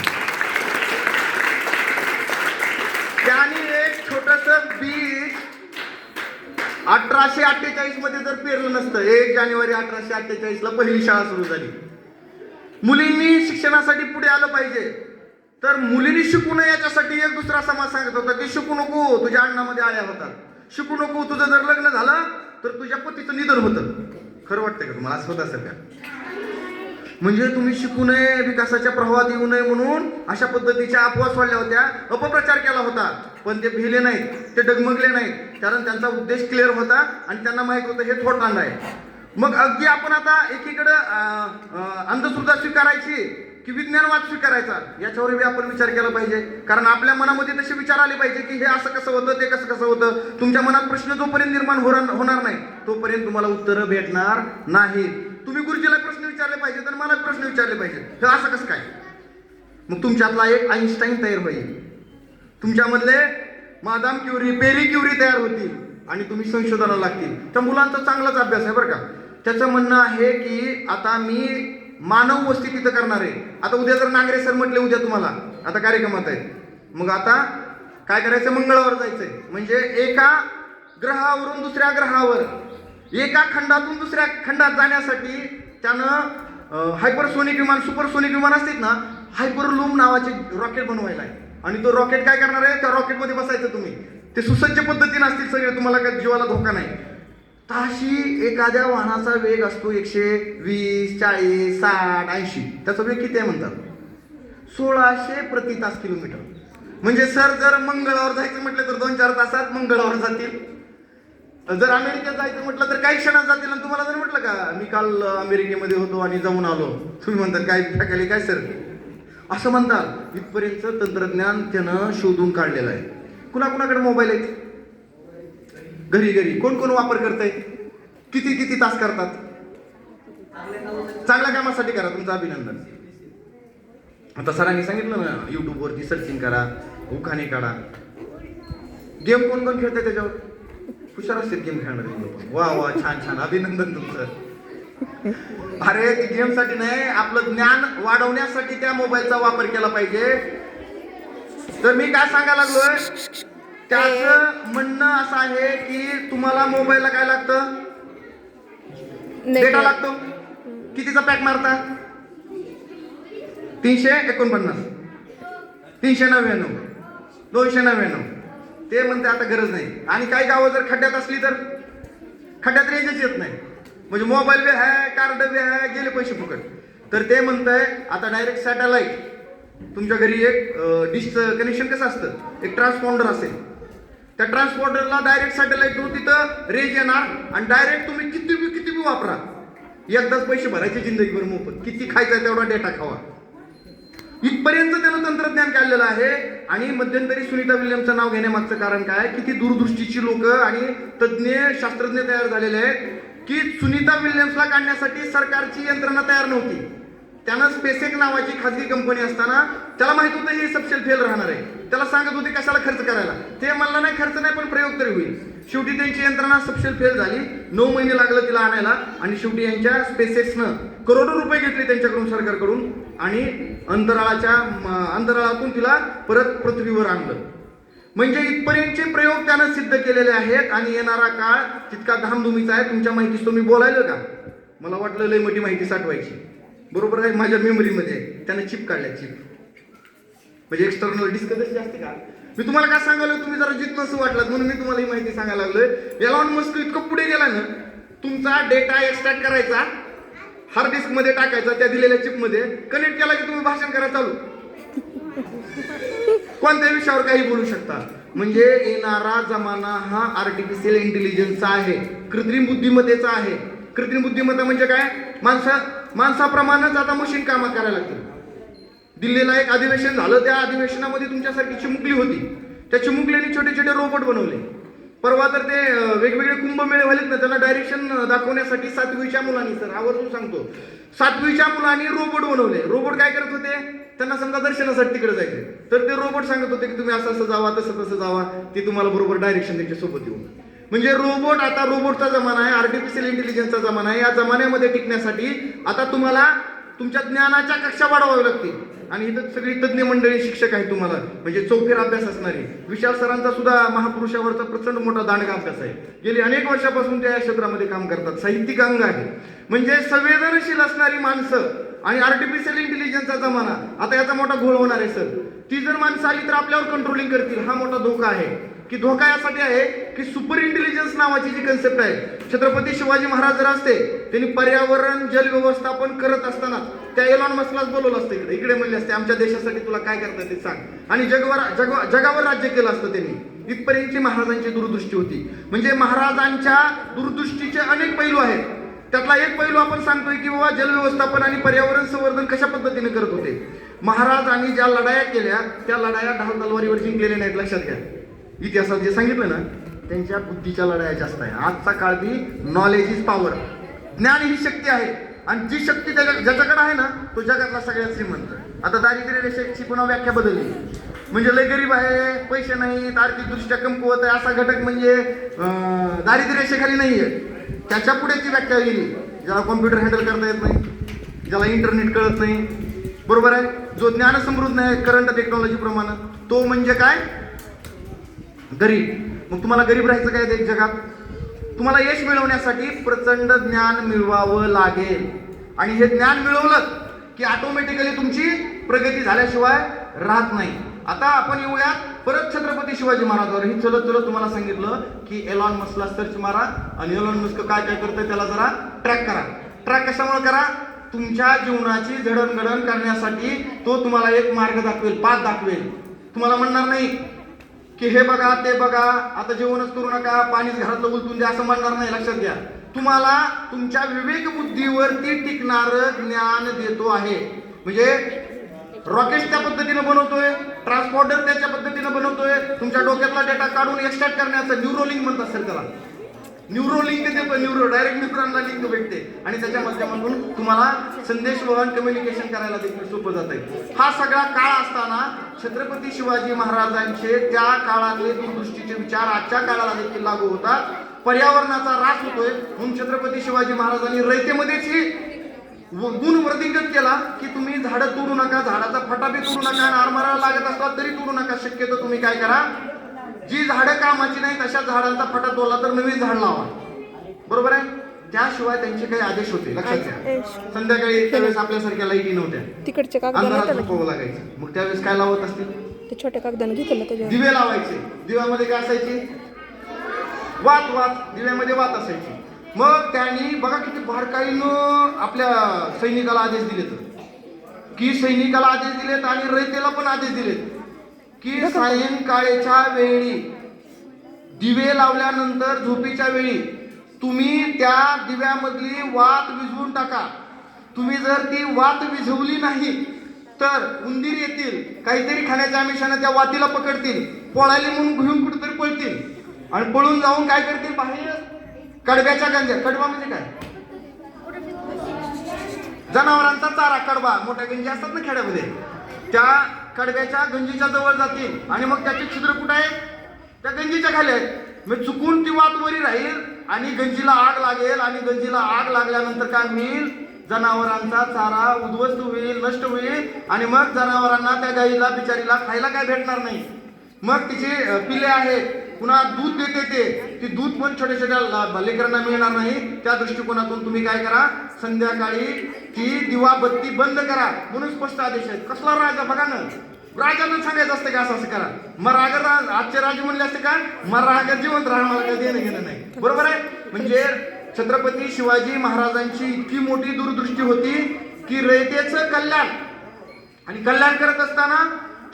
त्यांनी एक छोटस बीज 1848 मध्ये जर पेरलं नसतं, 1 जानेवारी 1848 ला पहिली शाळा सुरू झाली. मुलींनी शिक्षणासाठी पुढे आलं पाहिजे, तर मुलींनी शिकू नये याच्यासाठी एक दुसरा समाज सांगत होता की शिकू नको, तुझ्या अन्नामध्ये आळ्या होतात. शिकू नको, तुझं जर लग्न झालं तर तुझ्या पतीचं निधन होतं. खरं वाटतंय का तुम्हाला? असं होत असेल का? म्हणजे तुम्ही शिकू नये, विकासाच्या प्रवाहात येऊ नये म्हणून अशा पद्धतीच्या अफवा सोडल्या होत्या, अपप्रचार केला होता. पण ते भिले नाहीत, ते डगमगले नाहीत, कारण त्यांचा उद्देश क्लिअर होता आणि त्यांना माहित होतं हे थोटांड आहे. मग अगदी आपण आता एकीकडं अंधश्रद्धा स्वीकारायची की विज्ञानवाद स्वीकारायचा, याच्यावरही आपण विचार केला पाहिजे. कारण आपल्या मनामध्ये तसे विचार आले पाहिजे की हे असं कसं होतं, ते कसं होतं. तुमच्या मनात प्रश्न जोपर्यंत निर्माण होणार नाही तोपर्यंत तुम्हाला उत्तरं भेटणार नाही. तुम्ही गुरुजीला प्रश्न विचारले पाहिजे, तर मला प्रश्न विचारले पाहिजे, हे असं कसं काय? मग तुमच्यातला एक आईन्स्टाईन तयार होईल, तुमच्यामधले मादाम क्युरी, पेरी क्युरी तयार होतील आणि तुम्ही संशोधनाला लागतील. त्या मुलांचा चांगलाच अभ्यास आहे बरं का. त्याचं म्हणणं आहे की आता मी मानव वस्ती तिथं करणार आहे. आता उद्या जर नांगरे सर म्हटले उद्या तुम्हाला आता कार्यक्रमात आहे, मग आता काय करायचं? मंगळावर जायचंय. म्हणजे एका ग्रहावरून दुसऱ्या ग्रहावर, एका खंडातून दुसऱ्या खंडात जाण्यासाठी त्यानं हायपरसोनिक विमान, सुपरसोनिक विमान असतात ना, हायपरलूम नावाचे रॉकेट बनवायला आहे. आणि तो रॉकेट काय करणार आहे? त्या रॉकेटमध्ये बसायचं तुम्ही. ते सुसज्ज पद्धतीने असतील सगळे, तुम्हाला काय जीवाला धोका नाही. ताशी एखाद्या वाहनाचा वेग असतो 120, 40, 60, 80. त्याचा वेग किती आहे म्हणतात? 1600 प्रति तास किलोमीटर. म्हणजे सर जर मंगळावर जायचं म्हटलं तर 2-4 तासात मंगळावर जातील. जर अमेरिकेत जायचं म्हटलं तर काही क्षणात जातील. आणि तुम्हाला जर म्हटलं का मी काल अमेरिकेमध्ये होतो आणि जाऊन आलो, तुम्ही म्हणतात काय टाकायला काय सर असं म्हणतात. इथपर्यंत तंत्रज्ञान त्यानं शोधून काढलेलं आहे. कुणाकुणाकडे मोबाईल आहेत घरी घरी, कोण कोण वापर करताय, किती किती तास करतात. चांगल्या कामासाठी करा, तुमचं अभिनंदन. आता सरांनी सांगितलं ना, युट्यूबवरती सर्चिंग करा, उखाणे काढा. गेम कोण कोण खेळताय त्याच्यावर, हुशार असतील गेम खेळणारे लोक. वा वा, छान छान, अभिनंदन तुमचं. अरे ती गेमसाठी नाही, आपलं ज्ञान वाढवण्यासाठी त्या मोबाईलचा वापर केला पाहिजे. तर मी काय सांगायला लागलोय, त्याचं म्हणणं असं आहे की तुम्हाला मोबाईलला काय लागतं, डेटा लागतो. कितीचा पॅक मारता, 349, 399, 299. ते म्हणते आता गरज नाही. आणि काही गावं जर खड्ड्यात असली तर खड्ड्यात रेंजच येत नाही. म्हणजे मोबाईल बी आहे, कार्ड बी आहे, गेले पैसे फुकट. तर ते म्हणतंय आता डायरेक्ट सॅटेलाइट, तुमच्या घरी एक डिशचं कनेक्शन कसं असतं, एक ट्रान्सपॉन्डर असेल, त्या ट्रान्सपॉन्डरला डायरेक्ट सॅटेलाइट थ्रू तिथं रेंज येणार आणि डायरेक्ट तुम्ही किती बी वापरा, एकदाच पैसे भरायचे जिंदगीभर मोफत. किती खायचा तेवढा डेटा खावा. इथपर्यंत त्यानं तंत्रज्ञान काढलेलं आहे. आणि मध्यंतरी सुनीता विल्यमचं नाव घेण्यामागचं कारण काय, की ती दूरदृष्टीची लोक आणि तज्ज्ञ शास्त्रज्ञ तयार झालेले आहेत की सुनीता विल्यम्सला काढण्यासाठी सरकारची यंत्रणा तयार नव्हती. त्यानं स्पेसएक्स नावाची खाजगी कंपनी असताना त्याला माहित होतं हे सबसेल फेल राहणार आहे. त्याला सांगत होते कशाला खर्च करायला. ते म्हणलं नाही खर्च नाही पण प्रयोग तरी होईल. शेवटी त्यांची यंत्रणा सबसेल फेल झाली. 9 महिने लागलं तिला आणायला. आणि शेवटी यांच्या स्पेसएक्सनं करोडो रुपये घेतले त्यांच्याकडून, सरकारकडून. आणि अंतराळातून तिला परत पृथ्वीवर आणलं. म्हणजे इथपर्यंतचे प्रयोग त्यानं सिद्ध केलेले आहेत. आणि येणारा काळ तितका धामधुमीचा आहे. तुमच्या माहितीच तुम्ही बोलायला का, मला वाटलं लय मोठी माहिती साठवायची. बरोबर आहे, माझ्या मेमरीमध्ये त्यानं चिप काढल्या, चिप म्हणजे एक्सटर्नल डिस्क कशी असते का. मी तुम्हाला काय सांगायला, तुम्ही जरा जिज्ञासू वाटलात म्हणून मी तुम्हाला ही माहिती सांगायला लागलोय. एलॉन मस्क इतकं पुढे गेला ना, तुमचा डेटा एक्सट्रॅक्ट करायचा, हार्ड डिस्क मध्ये टाकायचा, त्या दिलेल्या चिप मध्ये कनेक्ट केला की तुम्ही भाषण करा चालू, कोणत्याही विषयावर काही बोलू शकता. म्हणजे येणारा जमाना हा आर्टिफिशियल इंटेलिजन्सचा आहे, कृत्रिम बुद्धिमत्तेचा आहे. कृत्रिम बुद्धिमत्ता म्हणजे काय, माणसाप्रमाणेच आता मशीन काम करायला लागतील. दिल्लीला एक अधिवेशन झालं, त्या अधिवेशनामध्ये तुमच्यासारखी चिमुकली होती. त्या चिमुकलीने छोटे छोटे रोबोट बनवले. परवा तर ते वेगवेगळे कुंभमेळे व्हालेत ना, त्यांना डायरेक्शन दाखवण्यासाठी 7वीच्या मुलांनी, सर आवर्जून सांगतो, 7वीच्या मुलांनी रोबोट बनवले. रोबोट काय करत होते, त्यांना समजा दर्शनासाठी तिकडे जायचे, तर ते रोबोट सांगत होते की तुम्ही असं असं जावा, तसं तसं जावा, ते तुम्हाला बरोबर डायरेक्शन त्यांच्या सोबत येऊन. म्हणजे रोबोट, आता रोबोटचा जमाना आहे, आर्टिफिशियल इंटेलिजन्सचा जमाना आहे. या जमान्यामध्ये टिकण्यासाठी आता तुम्हाला तुमच्या ज्ञानाच्या कक्षा वाढवाव्या लागतील. आणि इथं सगळी तज्ज्ञ मंडळी, शिक्षक आहेत तुम्हाला, म्हणजे चौफेर अभ्यास असणारे. विशाल सरांचा सुद्धा महापुरुषावरचा प्रचंड मोठा दांडगा अभ्यास आहे. गेली अनेक वर्षापासून त्या या क्षेत्रामध्ये काम करतात, साहित्यिक अंग आहे. म्हणजे संवेदनशील असणारी माणसं. आणि आर्टिफिशियल इंटेलिजन्सचा जमाना, आता याचा मोठा घोळ होणार आहे सर. ती जर माणसं आली तर आपल्यावर कंट्रोलिंग करतील, हा मोठा धोका आहे. की धोका यासाठी आहे की सुपर इंटेलिजन्स नावाची जी कन्सेप्ट आहे, छत्रपती शिवाजी महाराज जर असते, त्यांनी पर्यावरण जल व्यवस्थापन करत असताना त्या एलॉन मस्कलाच बोलवलं असतं इकडे म्हणले असते, आमच्या देशासाठी तुला काय करता ते सांग. आणि जगावर राज्य केलं असतं त्यांनी. इथपर्यंतची महाराजांची दूरदृष्टी होती. म्हणजे महाराजांच्या दूरदृष्टीचे अनेक पैलू आहेत. त्यातला एक पैलू आपण सांगतोय की बाबा जल व्यवस्थापन आणि पर्यावरण संवर्धन कशा पद्धतीने करत होते. महाराजांनी ज्या लढाया केल्या, त्या लढाया ढाल तलवारीवर जिंकलेल्या नाहीत, लक्षात घ्या. इतिहासात जे सांगितलं ना, त्यांच्या बुद्धीच्या लढाया जास्त आहे. आजचा काळ बी नॉलेज इज पॉवर, ज्ञान ही शक्ती आहे. आणि जी शक्ती ज्याच्याकडे आहे ना, तो जगातला सगळ्यात श्रीमंत. आता दारिद्र्य रेषेची पुन्हा व्याख्या बदलली. म्हणजे लय गरीब आहे, पैसे नाहीत, आर्थिक दृष्ट्या कमकुवत आहे, असा घटक म्हणजे दारिद्र्य रेषेखाली नाहीये. त्याच्या पुढेची व्याख्या गेली, ज्याला कॉम्प्युटर हँडल करता येत नाही, ज्याला इंटरनेट कळत नाही, बरोबर आहे, जो ज्ञान समृद्ध नाही करंट टेक्नॉलॉजी प्रमाणे, तो म्हणजे काय, गरीब. मग तुम्हाला गरीब राहायचं काय एक जगात, तुम्हाला यश मिळवण्यासाठी प्रचंड ज्ञान मिळवावं लागेल. आणि हे ज्ञान मिळवलं की ऑटोमॅटिकली तुमची प्रगती झाल्याशिवाय राहत नाही. आता आपण येऊयात परत छत्रपती शिवाजी महाराजांवर. ही चलत तुम्हाला सांगितलं की एलॉन मस्कला सर्च मारा आणि एलॉन मस्क काय काय करतंय त्याला जरा ट्रॅक करा. ट्रॅक कशामुळे करा, तुमच्या जीवनाची जडणघडण करण्यासाठी तो तुम्हाला एक मार्ग दाखवेल, पाथ दाखवेल. तुम्हाला म्हणणार नाही की हे बघा ते बघा, आता जेवणच करू नका, पाणीच घरातलं उलटून द्या, असं म्हणणार नाही. लक्षात घ्या, तुम्हाला तुमच्या विवेक बुद्धीवरती टिकणारं ज्ञान देतो आहे. म्हणजे रॉकेट त्या पद्धतीनं बनवतोय, ट्रान्सपॉर्टर त्याच्या पद्धतीनं बनवतोय, तुमच्या डोक्यातला डेटा काढून एक्सट्रॅक्ट करण्याचं न्यूरोलिंक म्हणतात सर त्याला. न्यूरोलिंक देतो, डायरेक्ट न्यूरॉनला लिंक भेटते आणि त्याच्या माध्यमातून तुम्हाला संदेशवहन कम्युनिकेशन करायला देखील सोपं जात आहे. हा सगळा काळ असताना छत्रपती शिवाजी महाराजांचे त्या काळातले दूरदृष्टीचे विचार आजच्या काळाला देखील लागू होतात. पर्यावरणाचा ऱ्हास होतोय म्हणून छत्रपती शिवाजी महाराजांनी रयतेमध्येच ही गुण वर्धिंगत केला की तुम्ही झाडं तोडू नका, झाडाचा फटाबी तोडू नका, आणि आरमाराला लागत असला तरी तोडू नका. शक्यतो तुम्ही काय करा, जी झाडं कामाची नाही तशा झाडांचा फटा तोडला तर नवीन झाड लावा. बरोबर आहे. त्याशिवाय त्यांचे काही आदेश होते. लक्षात घ्या, संध्याकाळी त्यावेळेस आपल्यासारख्या लाईटी नव्हत्या, तिकडच्या अंधारात कागदाला झोपावं लागायचं. मग त्यावेळेस काय लावत असतील, ते छोट्या कागदाने घेतलं त्याच्यावर दिवे लावायचे. दिव्यामध्ये काय असायची, वात दिव्यामध्ये वात असायची. मग त्यांनी बघा किती बारकाईनं आपल्या सैनिकाला आदेश दिलेत, की सैनिकाला आदेश दिलेत आणि रयतेला पण आदेश दिलेत की सायंकाळच्या वेळी दिवे लावल्यानंतर झोपेच्या वेळी तुम्ही त्या दिव्यामधली वात विझवून टाका. तुम्ही जर ती वात विझवली नाही तर उंदीर येतील, काहीतरी खाण्याच्या आमिषाने त्या वातीला पकडतील, पळाली म्हणून घेऊन कुठेतरी पळतील आणि पळून जाऊन काय करतील, बाहेर कडब्याच्या गंजा. कडबा म्हणजे काय, जनावरांचा चारा. कडबा मोठ्या गंजी असतात ना खेड्यामध्ये, त्या कडब्याच्या गंजीच्या जवळ जातील आणि मग त्याचे छिद्र कुठं आहे, त्या गंजीच्या खाली आहेत. मग चुकून ती वात वरी राहील आणि गंजीला आग लागेल आणि गंजीला आग लागल्यानंतर काय होईल, जनावरांचा चारा उद्ध्वस्त होईल, नष्ट होईल आणि मग जनावरांना, त्या गाईला बिचारीला खायला काय भेटणार नाही. मग तिचे पिले आहेत, पुन्हा दूध देते ती दूध पण छोट्या छोट्या लेकरांना मिळणार नाही. त्या दृष्टिकोनातून तुम्ही काय करा, संध्याकाळी ती दिवा बत्ती बंद करा म्हणून स्पष्ट आदेश आहेत. कसला राजा बघा ना, राजानं सांगायचं असतं का असं असं करा. मग आजचे राजे म्हणले असते का, मग जिवंत राहा, मला काय देणं घेणं नाही. बरोबर आहे. म्हणजे छत्रपती शिवाजी महाराजांची इतकी मोठी दूरदृष्टी होती की रयतेचं कल्याण, आणि कल्याण करत असताना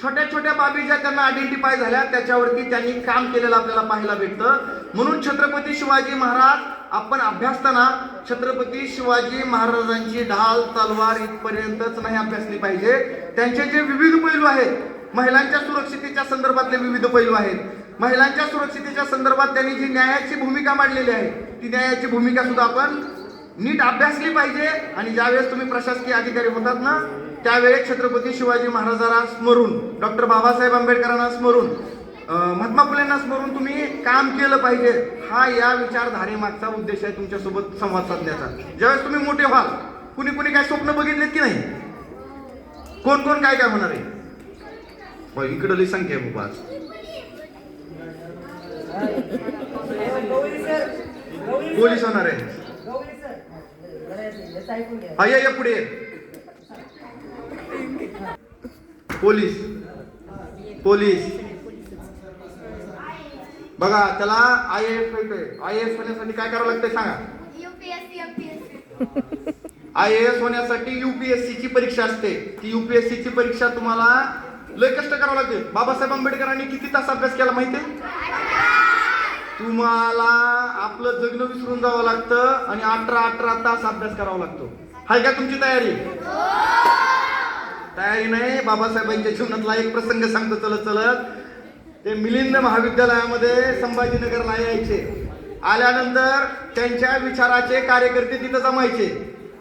छोट्या छोट्या बाबी ज्या त्यांना आयडेंटिफाय झाल्या त्याच्यावरती त्यांनी काम केलेलं आपल्याला पाहायला भेटतं. म्हणून छत्रपती शिवाजी महाराज आपण अभ्यासताना छत्रपती शिवाजी महाराजांची ढाल तलवार इथपर्यंतच नाही अभ्यासली पाहिजे. त्यांचे जे विविध पैलू आहेत, महिलांच्या सुरक्षितेच्या संदर्भातले विविध पैलू आहेत, महिलांच्या सुरक्षितेच्या संदर्भात त्यांनी जी न्यायाची भूमिका मांडलेली आहे ती न्यायाची भूमिका सुद्धा आपण नीट अभ्यासली पाहिजे. आणि ज्यावेळेस तुम्ही प्रशासकीय अधिकारी होतात ना, त्यावेळेस छत्रपती शिवाजी महाराजांना स्मरून, डॉक्टर बाबासाहेब आंबेडकरांना स्मरून, महात्मा फुलेंना स्मरून तुम्ही काम केलं पाहिजे. हा या विचारधारेमागचा उद्देश आहे तुमच्यासोबत संवाद साधण्याचा. ज्यावेळेस तुम्ही मोठे व्हाल, कुणी कुणी काय स्वप्न बघितलेत की नाही, कोण कोण काय काय होणार आहे, इकडली संख्या आहे बाबा. पोलीस होणार आहे, या पुढे पोलीस. पोलीस बघा, त्याला IAS होण्यासाठी काय करावं लागतंय सांगा. IAS होण्यासाठी UPSC ची परीक्षा असते. ती UPSC ची परीक्षा तुम्हाला लय कष्ट करावं लागते. बाबासाहेब आंबेडकरांनी किती तास अभ्यास केला माहितीये, तुम्हाला आपलं जगणं विसरून जावं लागतं आणि 18 तास अभ्यास करावा लागतो. हाय का तुमची तयारी? तयारी नाही. बाबासाहेबांच्या जीवनातला एक प्रसंग सांगतो चलत चलत. ते मिलिंद महाविद्यालयामध्ये संभाजीनगरला यायचे. आल्यानंतर त्यांच्या विचाराचे कार्यकर्ते तिथं जमायचे.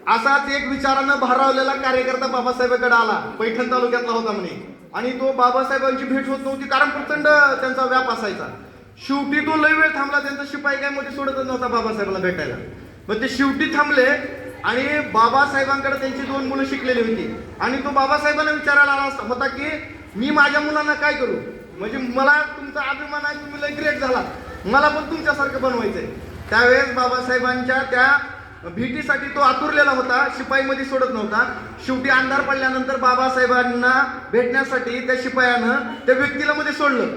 असाच एक विचारानं भारावलेला कार्यकर्ता बाबासाहेबांकडे आला. पैठण तालुक्यातला होता म्हणे, आणि तो बाबासाहेबांची भेट होत नव्हती कारण प्रचंड त्यांचा व्याप असायचा. शेवटी तो लय वेळ थांबला. त्यांचा शिपाई काय मध्ये सोडतच नव्हता बाबासाहेबांना भेटायला. मग ते शेवटी थांबले आणि बाबासाहेबांकडे त्यांची 2 मुलं शिकलेली होती. आणि तो बाबासाहेबांना विचारायला आला होता की मी माझ्या मुलांना काय करू, म्हणजे मला तुमचा अभिमान आहे, तुम्ही लय ग्रेट झाला, मला पण तुमच्यासारखं बनवायचंय. त्यावेळेस बाबासाहेबांच्या त्या भेटीसाठी तो आतुरलेला होता, शिपाईमध्ये सोडत नव्हता. शेवटी अंधार पडल्यानंतर बाबासाहेबांना भेटण्यासाठी त्या शिपायानं त्या व्यक्तीला मध्ये सोडलं.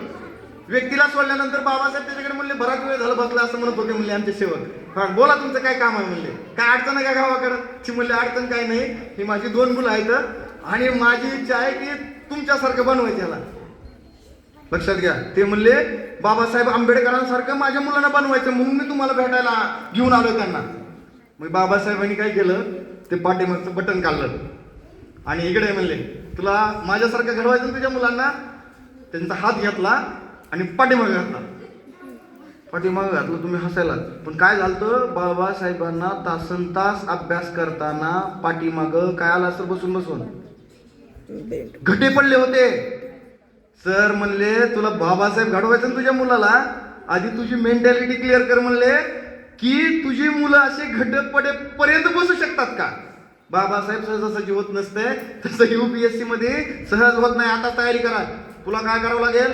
व्यक्तीला सोडल्यानंतर बाबासाहेब त्याच्याकडे म्हणले बराच वेळ झाला बसला असं म्हणत होते म्हणले आमचे सेवक. हा बोला तुमचं काय काम आहे म्हणले. काय अडचण आहे का गावाकडं? ती म्हणले अडचण काय नाही, ही माझी 2 मुलं आहेत आणि माझी इच्छा आहे की तुमच्यासारखं बनवायचं याला. लक्षात घ्या. ते म्हणले बाबासाहेब आंबेडकरांसारखं माझ्या मुलांना बनवायचं म्हणून मी तुम्हाला भेटायला घेऊन आलो त्यांना. मग बाबासाहेबांनी काय केलं, ते पाठीमागचं बटन काढलं आणि इकडे म्हणले तुला माझ्यासारखं घडवायचं ना तुझ्या मुलांना. त्यांचा हात घेतला आणि पाठीमागे घातला. पाठीमागे घातलं तुम्ही हसायला, पण काय झालं बाबासाहेबांना तासनतास अभ्यास करताना पाठीमागं काय आलं असं बसून बसून घटे पडले होते. सर म्हणले तुला बाबासाहेब घडवायचं ना तुझ्या मुलाला, आधी तुझी मेंटॅलिटी क्लिअर कर म्हणले की तुझी मुलं असे घटपडेपर्यंत बसू शकतात का. बाबासाहेब सहजासहजी होत नसते, तसं UPSC मध्ये सहज होत नाही. आता तयारी करा. तुला काय करावं लागेल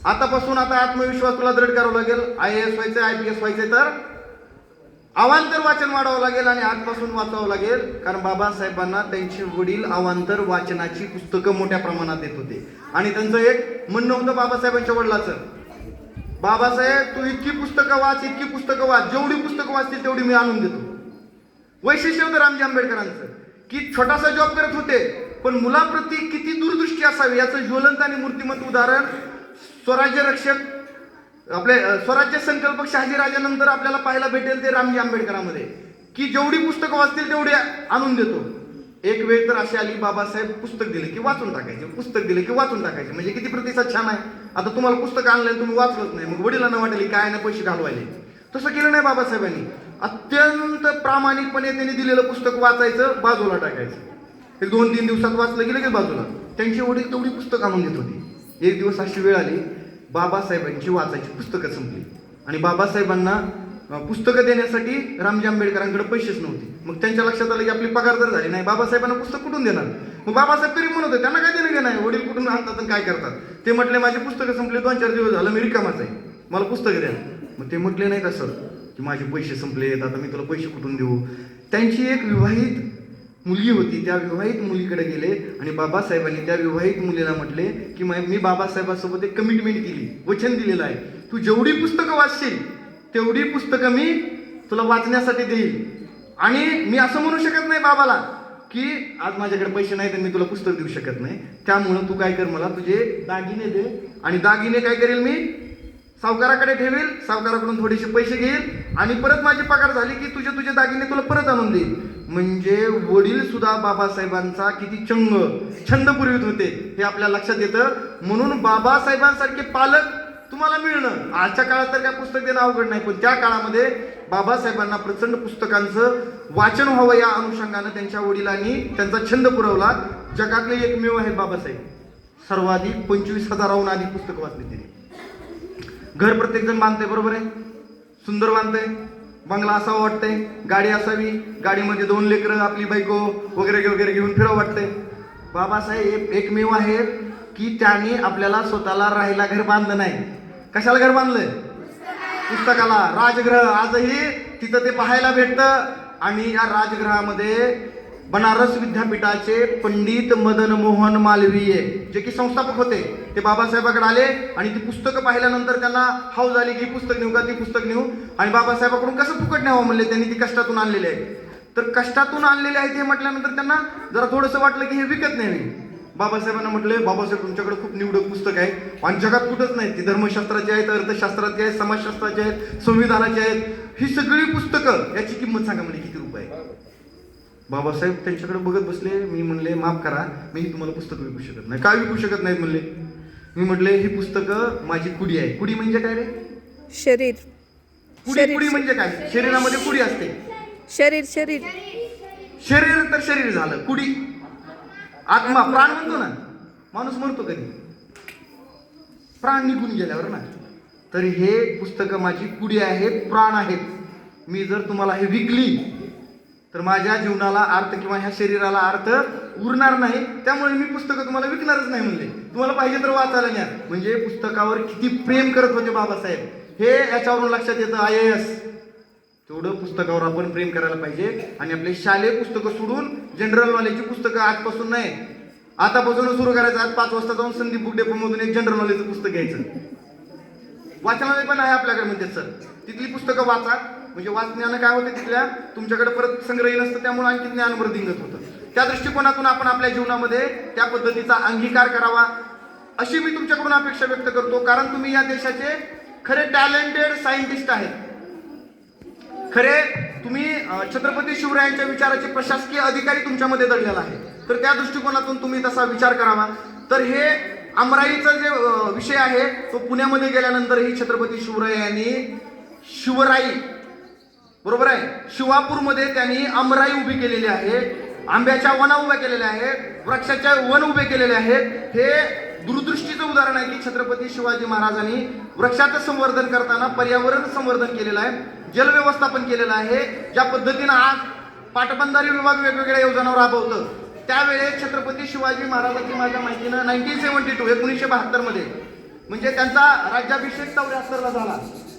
आतापासून, आता आत्मविश्वास तुला दृढ करावा लागेल. IAS व्हायचं, IPS व्हायचं तर अवांतर वाचन वाढावं लागेल आणि आजपासून वाचावं लागेल. कारण बाबासाहेबांना त्यांचे वडील अवांतर वाचनाची पुस्तकं मोठ्या प्रमाणात देत होते आणि त्यांचं एक म्हणणं होतं बाबासाहेबांच्या वडिलाचं, बाबासाहेब तू इतकी पुस्तकं वाच, इतकी पुस्तकं वाच, जेवढी पुस्तकं वाचतील तेवढी मी आणून देतो. वैशिष्ट्य होतं रामजी आंबेडकरांचं की छोटासा जॉब करत होते पण मुलाप्रती किती दूरदृष्टी असावी याचं ज्वलंत आणि मूर्तिमंत उदाहरण स्वराज्य रक्षक आपले स्वराज्य संकल्पक शहाजीराजानंतर आपल्याला पाहायला भेटेल ते रामजी आंबेडकरांमध्ये, की जेवढी पुस्तकं वाचतील तेवढी आणून देतो. एक वेळ तर अशी आली बाबासाहेब पुस्तक दिले की वाचून टाकायचे, पुस्तक दिले की वाचून टाकायचे. म्हणजे किती प्रतिसाद छान आहे. आता तुम्हाला पुस्तक आणलंय तुम्ही वाचलंच नाही, मग वडिलांना वाटेल काय ना पैसे घालवायले. तसं केलं नाही बाबासाहेबांनी. अत्यंत प्रामाणिकपणे त्यांनी दिलेलं पुस्तक वाचायचं, बाजूला टाकायचं. एक 2-3 दिवसात वाचलं गेलं की बाजूला. त्यांचे वडील तेवढी पुस्तक आणून देत होती. एक दिवस अशी वेळ आली बाबासाहेबांची वाचायची पुस्तकं संपली आणि बाबासाहेबांना पुस्तकं देण्यासाठी रामजी आंबेडकरांकडे पैसेच नव्हते. मग त्यांच्या लक्षात आलं की आपली पगार तर झाली नाही, बाबासाहेबांना पुस्तक कुठून देणार. मग बाबासाहेब तरी म्हणत होते त्यांना काय देणं घेणं आहे, वडील कुठून आणतात आणि काय करतात. ते म्हटले माझी पुस्तकं संपली, 2-4 दिवस झालं मी रिकामाच आहे, मला पुस्तकं द्या. मग ते म्हटले नाही तसं की माझे पैसे संपलेत, आता मी तुला पैसे कुठून देऊ. त्यांची एक विवाहित मुलगी होती, त्या विवाहित मुलीकडे गेले आणि बाबासाहेबांनी त्या विवाहित मुलीला म्हटले की मी बाबासाहेबांसोबत एक कमिटमेंट केली, वचन दिलेलं आहे, तू जेवढी पुस्तकं वाचशील तेवढी पुस्तकं मी तुला वाचण्यासाठी देईल. आणि मी असं म्हणू शकत नाही बाबाला की आज माझ्याकडे पैसे नाही तर मी तुला पुस्तक देऊ शकत नाही, त्यामुळं तू काय कर, मला तुझे दागिने दे आणि दागिने काय करेल मी सावकाराकडे ठेवेल, सावकाराकडून थोडेसे पैसे घेईल आणि परत माझी पगार झाली की तुझे दागिने तुला परत आणून देईल. म्हणजे वडील सुद्धा बाबासाहेबांचा किती छंद पुरवित होते हे आपल्या लक्षात येतं. म्हणून बाबासाहेबांसारखे पालक तुम्हाला मिळणं आजच्या काळात तर काय पुस्तक देणं अवघड नाही, पण त्या काळामध्ये बाबासाहेबांना प्रचंड पुस्तकांचं वाचन व्हावं या अनुषंगानं त्यांच्या वडिलांनी त्यांचा छंद पुरवला. जगातले एकमेव आहेत बाबासाहेब, सर्वाधिक 25,000हून अधिक पुस्तकं वाचली त्यांनी. घर प्रत्येक जण बांधतंय, बरोबर आहे, सुंदर बांधतंय, बंगला असावा वाटतंय, गाडी असावी, गाडीमध्ये 2 लेकरं आपली बायको वगैरे वगैरे घेऊन फिरावं वाटतंय. बाबासाहेब एकमेव आहेत की त्याने आपल्याला स्वतःला राहायला घर बांधलं नाही. कशाला घर बांधलंय? पुस्तकाला. राजगृह आजही तिथं ते पाहायला भेटतं. आणि या राजगृहामध्ये बनारस विद्यापीठाचे पंडित मदन मोहन मालवीय जे की संस्थापक होते, ते बाबासाहेबाकडे आले आणि ती पुस्तकं पाहिल्यानंतर त्यांना हाव झाली की पुस्तक नेऊ का, ती पुस्तक नेऊ. आणि बाबासाहेबाकडून कसं फुकट न्यावं म्हणले, त्यांनी ती कष्टातून आणलेले आहे. तर कष्टातून आणलेले आहे ते म्हटल्यानंतर त्यांना जरा थोडंसं वाटलं की हे विकत नाही. बाबासाहेबांना म्हटले बाबासाहेब तुमच्याकडे खूप निवडक पुस्तक आहे आणि जगात कुठंच नाही, ती धर्मशास्त्राची आहेत, अर्थशास्त्राची आहेत, समाजशास्त्राची आहेत, संविधानाची आहेत, ही सगळी पुस्तकं, याची किंमत सांगा म्हणजे किती रुपये. बाबासाहेब त्यांच्याकडे बघत बसले. मी म्हणले माफ करा, मी तुम्हाला पुस्तक विकू शकत नाही. काय विकू शकत नाहीत म्हणले? मी म्हटले ही पुस्तकं माझी कुडी आहे. कुडी म्हणजे काय रे? शरीर. कुडी म्हणजे काय? शरीरामध्ये कुडी असते. शरीर शरीर शरीर तर शरीर झालं, कुडी आत्मा, प्राण म्हणतो ना, माणूस मरतो कधी, प्राण निघून गेल्यावर ना. तर हे पुस्तकं माझी कुडी आहेत, प्राण आहेत. मी जर तुम्हाला हे विकली तर माझ्या जीवनाला अर्थ किंवा ह्या शरीराला अर्थ उरणार नाही, त्यामुळे मी पुस्तकं तुम्हाला विकणारच नाही म्हणले. तुम्हाला पाहिजे तर वाचायला न्या. म्हणजे पुस्तकावर किती प्रेम करत होते बाबासाहेब हे याच्यावरून लक्षात येतं. IAS तेवढं पुस्तकावर आपण प्रेम करायला पाहिजे. आणि आपले शालेय पुस्तकं सोडून जनरल नॉलेजची पुस्तकं आजपासून नाही, आतापासून सुरू करायचं. आज 5 वाजता जाऊन संदीप बुक डेपो मधून एक जनरल नॉलेजचं पुस्तक घ्यायचं. वाचनालय पण आहे आपल्याकडे म्हणते सर, तिथली पुस्तकं वाचा. म्हणजे वाचण्यानं काय होतं, तिथल्या तुमच्याकडे परत संग्रही नसतं, त्यामुळे आणखी ज्ञानवर्धिंगत होतं. त्या दृष्टिकोनातून आपण आपल्या जीवनामध्ये त्या पद्धतीचा अंगीकार करावा अशी मी तुमच्याकडून अपेक्षा व्यक्त करतो. कारण तुम्ही या देशाचे खरे टॅलेंटेड सायंटिस्ट आहेत. खरे तुम्ही छत्रपती शिवरायांच्या विचाराचे प्रशासकीय अधिकारी तुमच्यामध्ये दडलेला आहे. तर त्या दृष्टिकोनातून तुम्ही तसा विचार करावा. तर हे अमराईचा जे विषय आहे तो पुण्यामध्ये गेल्यानंतरही छत्रपती शिवरायांनी शिवराई, बरोबर आहे, शिवापूरमध्ये त्यांनी अमराई उभी केलेली आहे, आंब्याच्या वना उभ्या केलेल्या आहेत, वृक्षाच्या वन उभे केलेले आहेत. हे दूरदृष्टीचं उदाहरण आहे की छत्रपती शिवाजी महाराजांनी वृक्षाचं संवर्धन करताना पर्यावरण संवर्धन केलेलं आहे, जलव्यवस्थापन केलेलं आहे. ज्या पद्धतीनं आज पाटबंधारे विभाग वेगवेगळ्या योजना राबवतं, त्यावेळेस छत्रपती शिवाजी महाराजांची माझ्या माहितीनं 1972 1972 मध्ये म्हणजे त्यांचा राज्याभिषेक 74 झाला.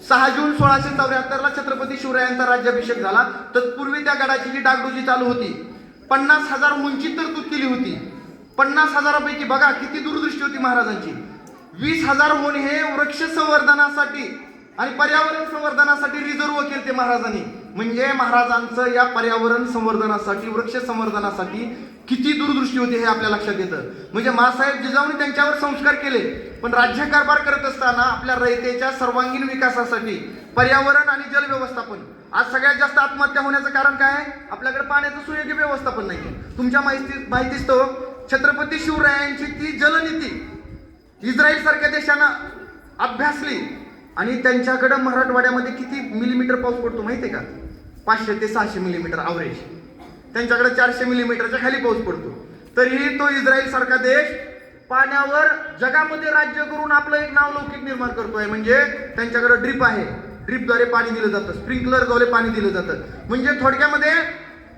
6 जून 1674 छत्रपती शिवरायांचा राज्याभिषेक झाला. तत्पूर्वी त्या गडाची जी डागडुजी चालू होती, 50,000 उंची तरतूद केली होती. 50,000पैकी बघा किती दूरदृष्टी होती महाराजांची. 20,000 होऊन हे वृक्ष संवर्धनासाठी आणि पर्यावरण संवर्धनासाठी रिझर्व केले ते महाराजांनी. म्हणजे महाराजांचं या पर्यावरण संवर्धनासाठी, वृक्ष संवर्धनासाठी किती दूरदृष्टी होती हे आपल्या लक्षात येतं. म्हणजे मासाहेब जिजाऊने त्यांच्यावर संस्कार केले, पण राज्यकारभार करत असताना आपल्या रयतेच्या सर्वांगीण विकासासाठी पर्यावरण आणि जल व्यवस्थापन. आज सगळ्यात जास्त आत्महत्या होण्याचं कारण काय आहे? आपल्याकडे पाण्याचं सुयोग्य व्यवस्थापन नाही. तुमच्या माहितीच तो छत्रपती शिवरायांची ती जलनीती इस्रायल सारख्या देशानं अभ्यासली आणि त्यांच्याकडे मराठवाड्यामध्ये किती मिलीमीटर पाऊस पडतो माहितीये का? 500 ते 600 मिलीमीटर अवरेज. त्यांच्याकडे 400 मिलीमीटरच्या खाली पाऊस पडतो. तरीही तो इस्रायल सारखा देश पाण्यावर जगामध्ये राज्य करून आपलं एक नाव लौकिक निर्माण करतोय. म्हणजे त्यांच्याकडे ड्रीप आहे, ड्रीपद्वारे पाणी दिलं जातं, स्प्रिंकलरद्वारे पाणी दिलं जातं. म्हणजे थोडक्यामध्ये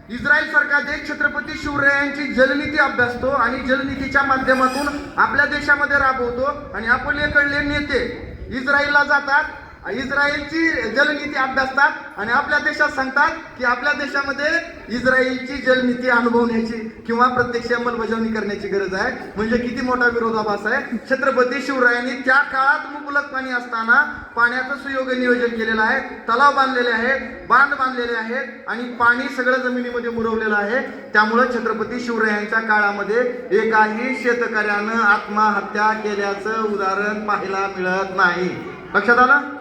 इस्रायल सारखा देश छत्रपती शिवरायांची जलनीती अभ्यासतो आणि जलनीतीच्या माध्यमातून आपल्या देशामध्ये राबवतो. आणि आपल्याकडले नेते इस्रायलला जातात, इस्रायलची जलनीती अभ्यासतात आणि आपल्या देशात सांगतात की आपल्या देशामध्ये इस्रायलची जलनीती अनुभवण्याची किंवा प्रत्यक्ष अंमलबजावणी करण्याची गरज आहे. म्हणजे किती मोठा विरोधाभास आहे. छत्रपती शिवरायांनी त्या काळात मुबलक पाणी असताना पाण्याचं सुयोग्य नियोजन केलेलं आहे, तलाव बांधलेले आहेत, बांध बांधलेले आहेत आणि पाणी सगळं जमिनीमध्ये मुरवलेलं आहे. त्यामुळे छत्रपती शिवरायांच्या काळामध्ये एकाही शेतकऱ्यानं आत्महत्या केल्याचं उदाहरण पाहायला मिळत नाही. लक्षात आलं?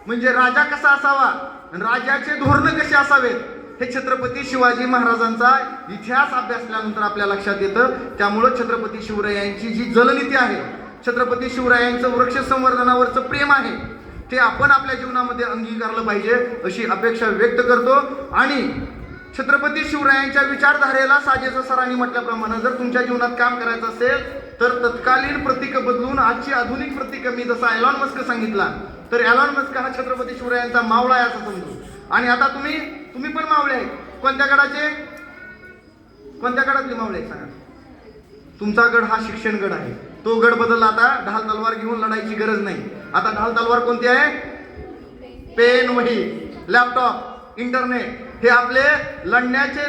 म्हणजे राजा कसा असावा, राजाचे धोरण कसे असावेत हे छत्रपती शिवाजी महाराजांचा इतिहास अभ्यासल्यानंतर आपल्या लक्षात येतं. त्यामुळं छत्रपती शिवरायांची जी जलनीती आहे, छत्रपती शिवरायांचं वृक्ष संवर्धनावरचं प्रेम आहे, ते आपण आपल्या जीवनामध्ये अंगीकारलं पाहिजे अशी अपेक्षा व्यक्त करतो. आणि छत्रपती शिवरायांच्या विचारधारेला साजेसं सरांनी म्हटल्याप्रमाणे जर तुमच्या जीवनात काम करायचं असेल तर तत्कालीन प्रतीक बदलून आजची आधुनिक प्रतीक मी जसा एलॉन मस्क सांगितला, तर एलॉन मस्क हा छत्रपती शिवरायांचा मावळा आहे असं समजू. आणि आता तुम्ही पण मावळे आहेत. कोणत्या गडाचे, कोणत्या गडातले मावळे आहेत सांगा? तुमचा गड हा शिक्षण गड आहे. तो गड बदलला. आता ढाल तलवार घेऊन लढायची गरज नाही. आता ढाल तलवार कोणती आहे? पेन, वही, लॅपटॉप, इंटरनेट हे आपले लढण्याचे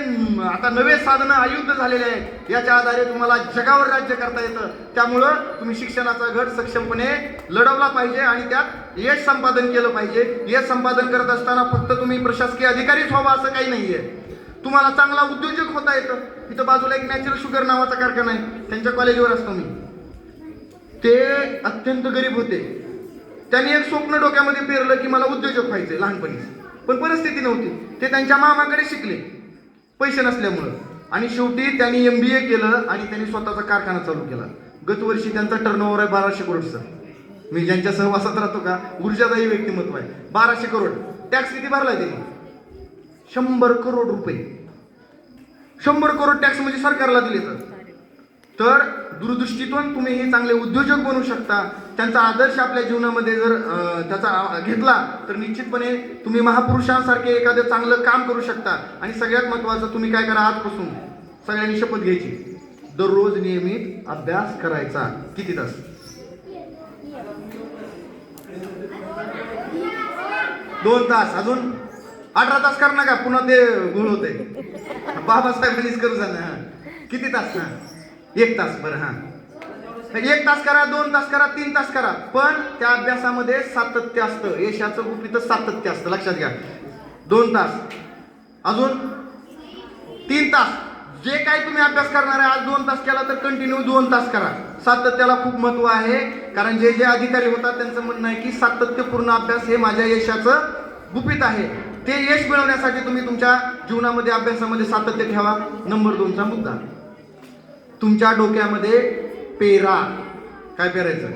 आता नवे साधनं आयुध झालेले आहेत. याच्या आधारे तुम्हाला जगावर राज्य करता येतं. त्यामुळं तुम्ही शिक्षणाचा गड सक्षमपणे लढवला पाहिजे आणि त्यात यश संपादन केलं पाहिजे. यश संपादन करत असताना फक्त तुम्ही प्रशासकीय अधिकारीच व्हावा असं काही नाहीये. तुम्हाला चांगला उद्योजक होता येतं. इथं बाजूला एक नॅचरल शुगर नावाचा कारखाना आहे, त्यांच्या कॉलेजवर असतो मी. ते अत्यंत गरीब होते. त्यांनी एक स्वप्न डोक्यामध्ये पेरलं की मला उद्योजक व्हायचंय लहानपणी, पण परिस्थिती नव्हती. ते त्यांच्या मामाकडे शिकले पैसे नसल्यामुळं आणि शेवटी त्यांनी MBA केलं आणि त्यांनी स्वतःचा कारखाना चालू केला. गतवर्षी त्यांचा टर्नओव्हर आहे 1200 करोडचा. मी ज्यांच्या सहवासात राहतो का, ऊर्जादायी व्यक्तिमत्व आहे. 1200 करोड. टॅक्स किती भरलाय त्यांनी? 100 करोड रुपये. 100 करोड टॅक्स म्हणजे सरकारला दिले. तर दूरदृष्टीतून तुम्ही चांगले उद्योजक बनू शकता. त्यांचा आदर्श आपल्या जीवनामध्ये जर त्याचा घेतला तर निश्चितपणे तुम्ही महापुरुषांसारखे एखादं चांगलं काम करू शकता. आणि सगळ्यात महत्त्वाचं, तुम्ही काय करा, आजपासून सगळ्यांनी शपथ घ्यायची, दररोज नियमित अभ्यास करायचा. किती तास? 2 तास. अजून 18 तास करणार का? पुन्हा ते घोळ होते. बाबासाहेबांनीच करू जाणार. किती तास? 1 तास, बरं हां. 1 तास करा, 2 तास करा, 3 तास करा, पण त्या अभ्यासामध्ये सातत्य असतं. यशाचं गुपित सातत्य असतं, लक्षात घ्या. 2 तास, अजून 3 तास. जे काही तुम्ही अभ्यास करणार आहे, आज 2 तास केला तर कंटिन्यू 2 तास करा. सातत्याला खूप महत्व आहे, कारण जे जे अधिकारी होतात त्यांचं म्हणणं आहे की सातत्यपूर्ण अभ्यास हे माझ्या यशाचं गुपित आहे. ते यश मिळवण्यासाठी तुम्ही तुमच्या जीवनामध्ये अभ्यासामध्ये सातत्य ठेवा. नंबर 2चा मुद्दा, तुमच्या डोक्यामध्ये पेरा. काय पेरायचं?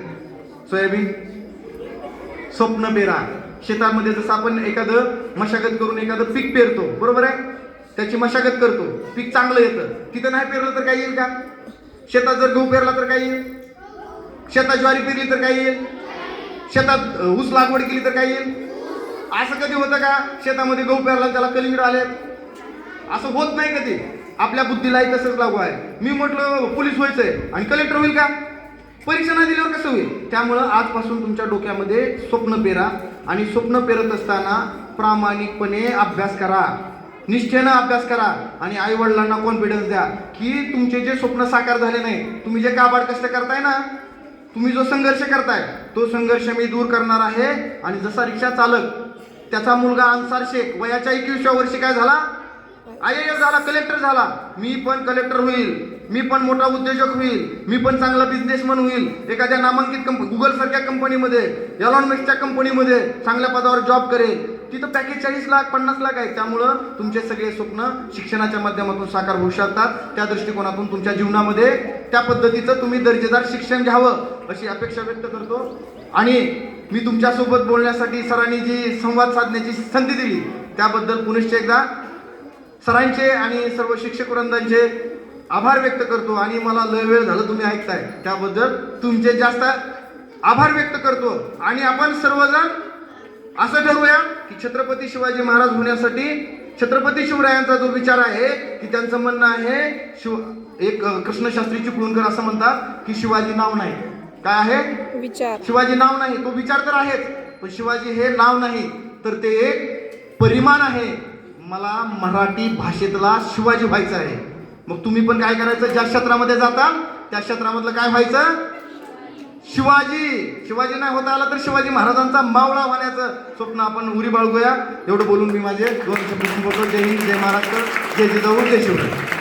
सोयाबीन. स्वप्न पेरा. शेतामध्ये जसं आपण एखादं मशागत करून एखादं पीक पेरतो, बरोबर आहे, त्याची मशागत करतो, पीक चांगलं येतं. तिथं नाही पेरलं तर काय येईल का? शेतात जर गहू पेरला तर काय येईल? शेतात ज्वारी पेरली तर काय येईल? शेतात ऊस लागवड केली तर काय येईल? असं कधी होतं का शेतामध्ये गहू पेरला त्याला कलिंगड आले? असं होत नाही कधी. आपल्या बुद्धीलाही तसंच लागू आहे. मी म्हटलं पोलीस व्हायचंय आणि कलेक्टर होईल का? परीक्षा नाही दिल्यावर कसं होईल? त्यामुळं आजपासून तुमच्या डोक्यामध्ये स्वप्न पेरा, आणि स्वप्न पेरत असताना प्रामाणिकपणे अभ्यास करा, निष्ठेनं अभ्यास करा, आणि आई वडिलांना कॉन्फिडन्स द्या की तुमचे जे स्वप्न साकार झाले नाही, तुम्ही जे काबाड कष्ट करताय ना, तुम्ही जो संघर्ष करताय तो संघर्ष मी दूर करणार आहे. आणि जसा रिक्षा चालक, त्याचा मुलगा अन्सार शेख वयाच्या 21व्या वर्षी काय झाला? IAS झाला, कलेक्टर झाला. मी पण कलेक्टर होईल, मी पण मोठा उद्योजक होईल, मी पण चांगला बिझनेसमन होईल, एखाद्या नामांकित गुगल सारख्या कंपनीमध्ये, एलॉन मस्कच्या कंपनीमध्ये चांगल्या पदावर जॉब करेल. तिथं पॅकेज 40 लाख 50 लाख आहे. त्यामुळं तुमचे सगळे स्वप्न शिक्षणाच्या माध्यमातून साकार होऊ शकतात. त्या दृष्टिकोनातून तुमच्या जीवनामध्ये त्या पद्धतीचं तुम्ही दर्जेदार शिक्षण घ्यावं अशी अपेक्षा व्यक्त करतो. आणि मी तुमच्यासोबत बोलण्यासाठी सरांनी जी संवाद साधण्याची संधी दिली त्याबद्दल पुनश्च एकदा सरांचे आणि सर्व शिक्षक वृंदांचे आभार व्यक्त करतो. आणि मला लय वेळ झालं तुम्ही ऐकताय त्याबद्दल तुमचे जास्त आभार व्यक्त करतो. आणि आपण सर्वजण असं ठरवूया की छत्रपती शिवाजी महाराज होण्यासाठी छत्रपती शिवरायांचा जो विचार आहे की त्यांचं म्हणणं आहे, एक कृष्णशास्त्री चिपळूणकर असं म्हणतात की शिवाजी नाव नाही. काय आहे? विचार. शिवाजी नाव नाही. तो विचार तर आहेच, पण शिवाजी हे नाव नाही, तर ते एक परिमाण आहे. मला मराठी भाषेतला शिवाजी व्हायचं आहे. मग तुम्ही पण काय करायचं? ज्या क्षेत्रामध्ये जाता त्या क्षेत्रामधलं काय व्हायचं? शिवाजी. शिवाजी नाही होता आला तर शिवाजी महाराजांचा मावळा होण्याचं स्वप्न आपण उरी बाळगूया. एवढं बोलून मी माझे 2 शब्द संपवतो. जय हिंद, जय महाराष्ट्र, जय जिजाऊ, जय शिवराय.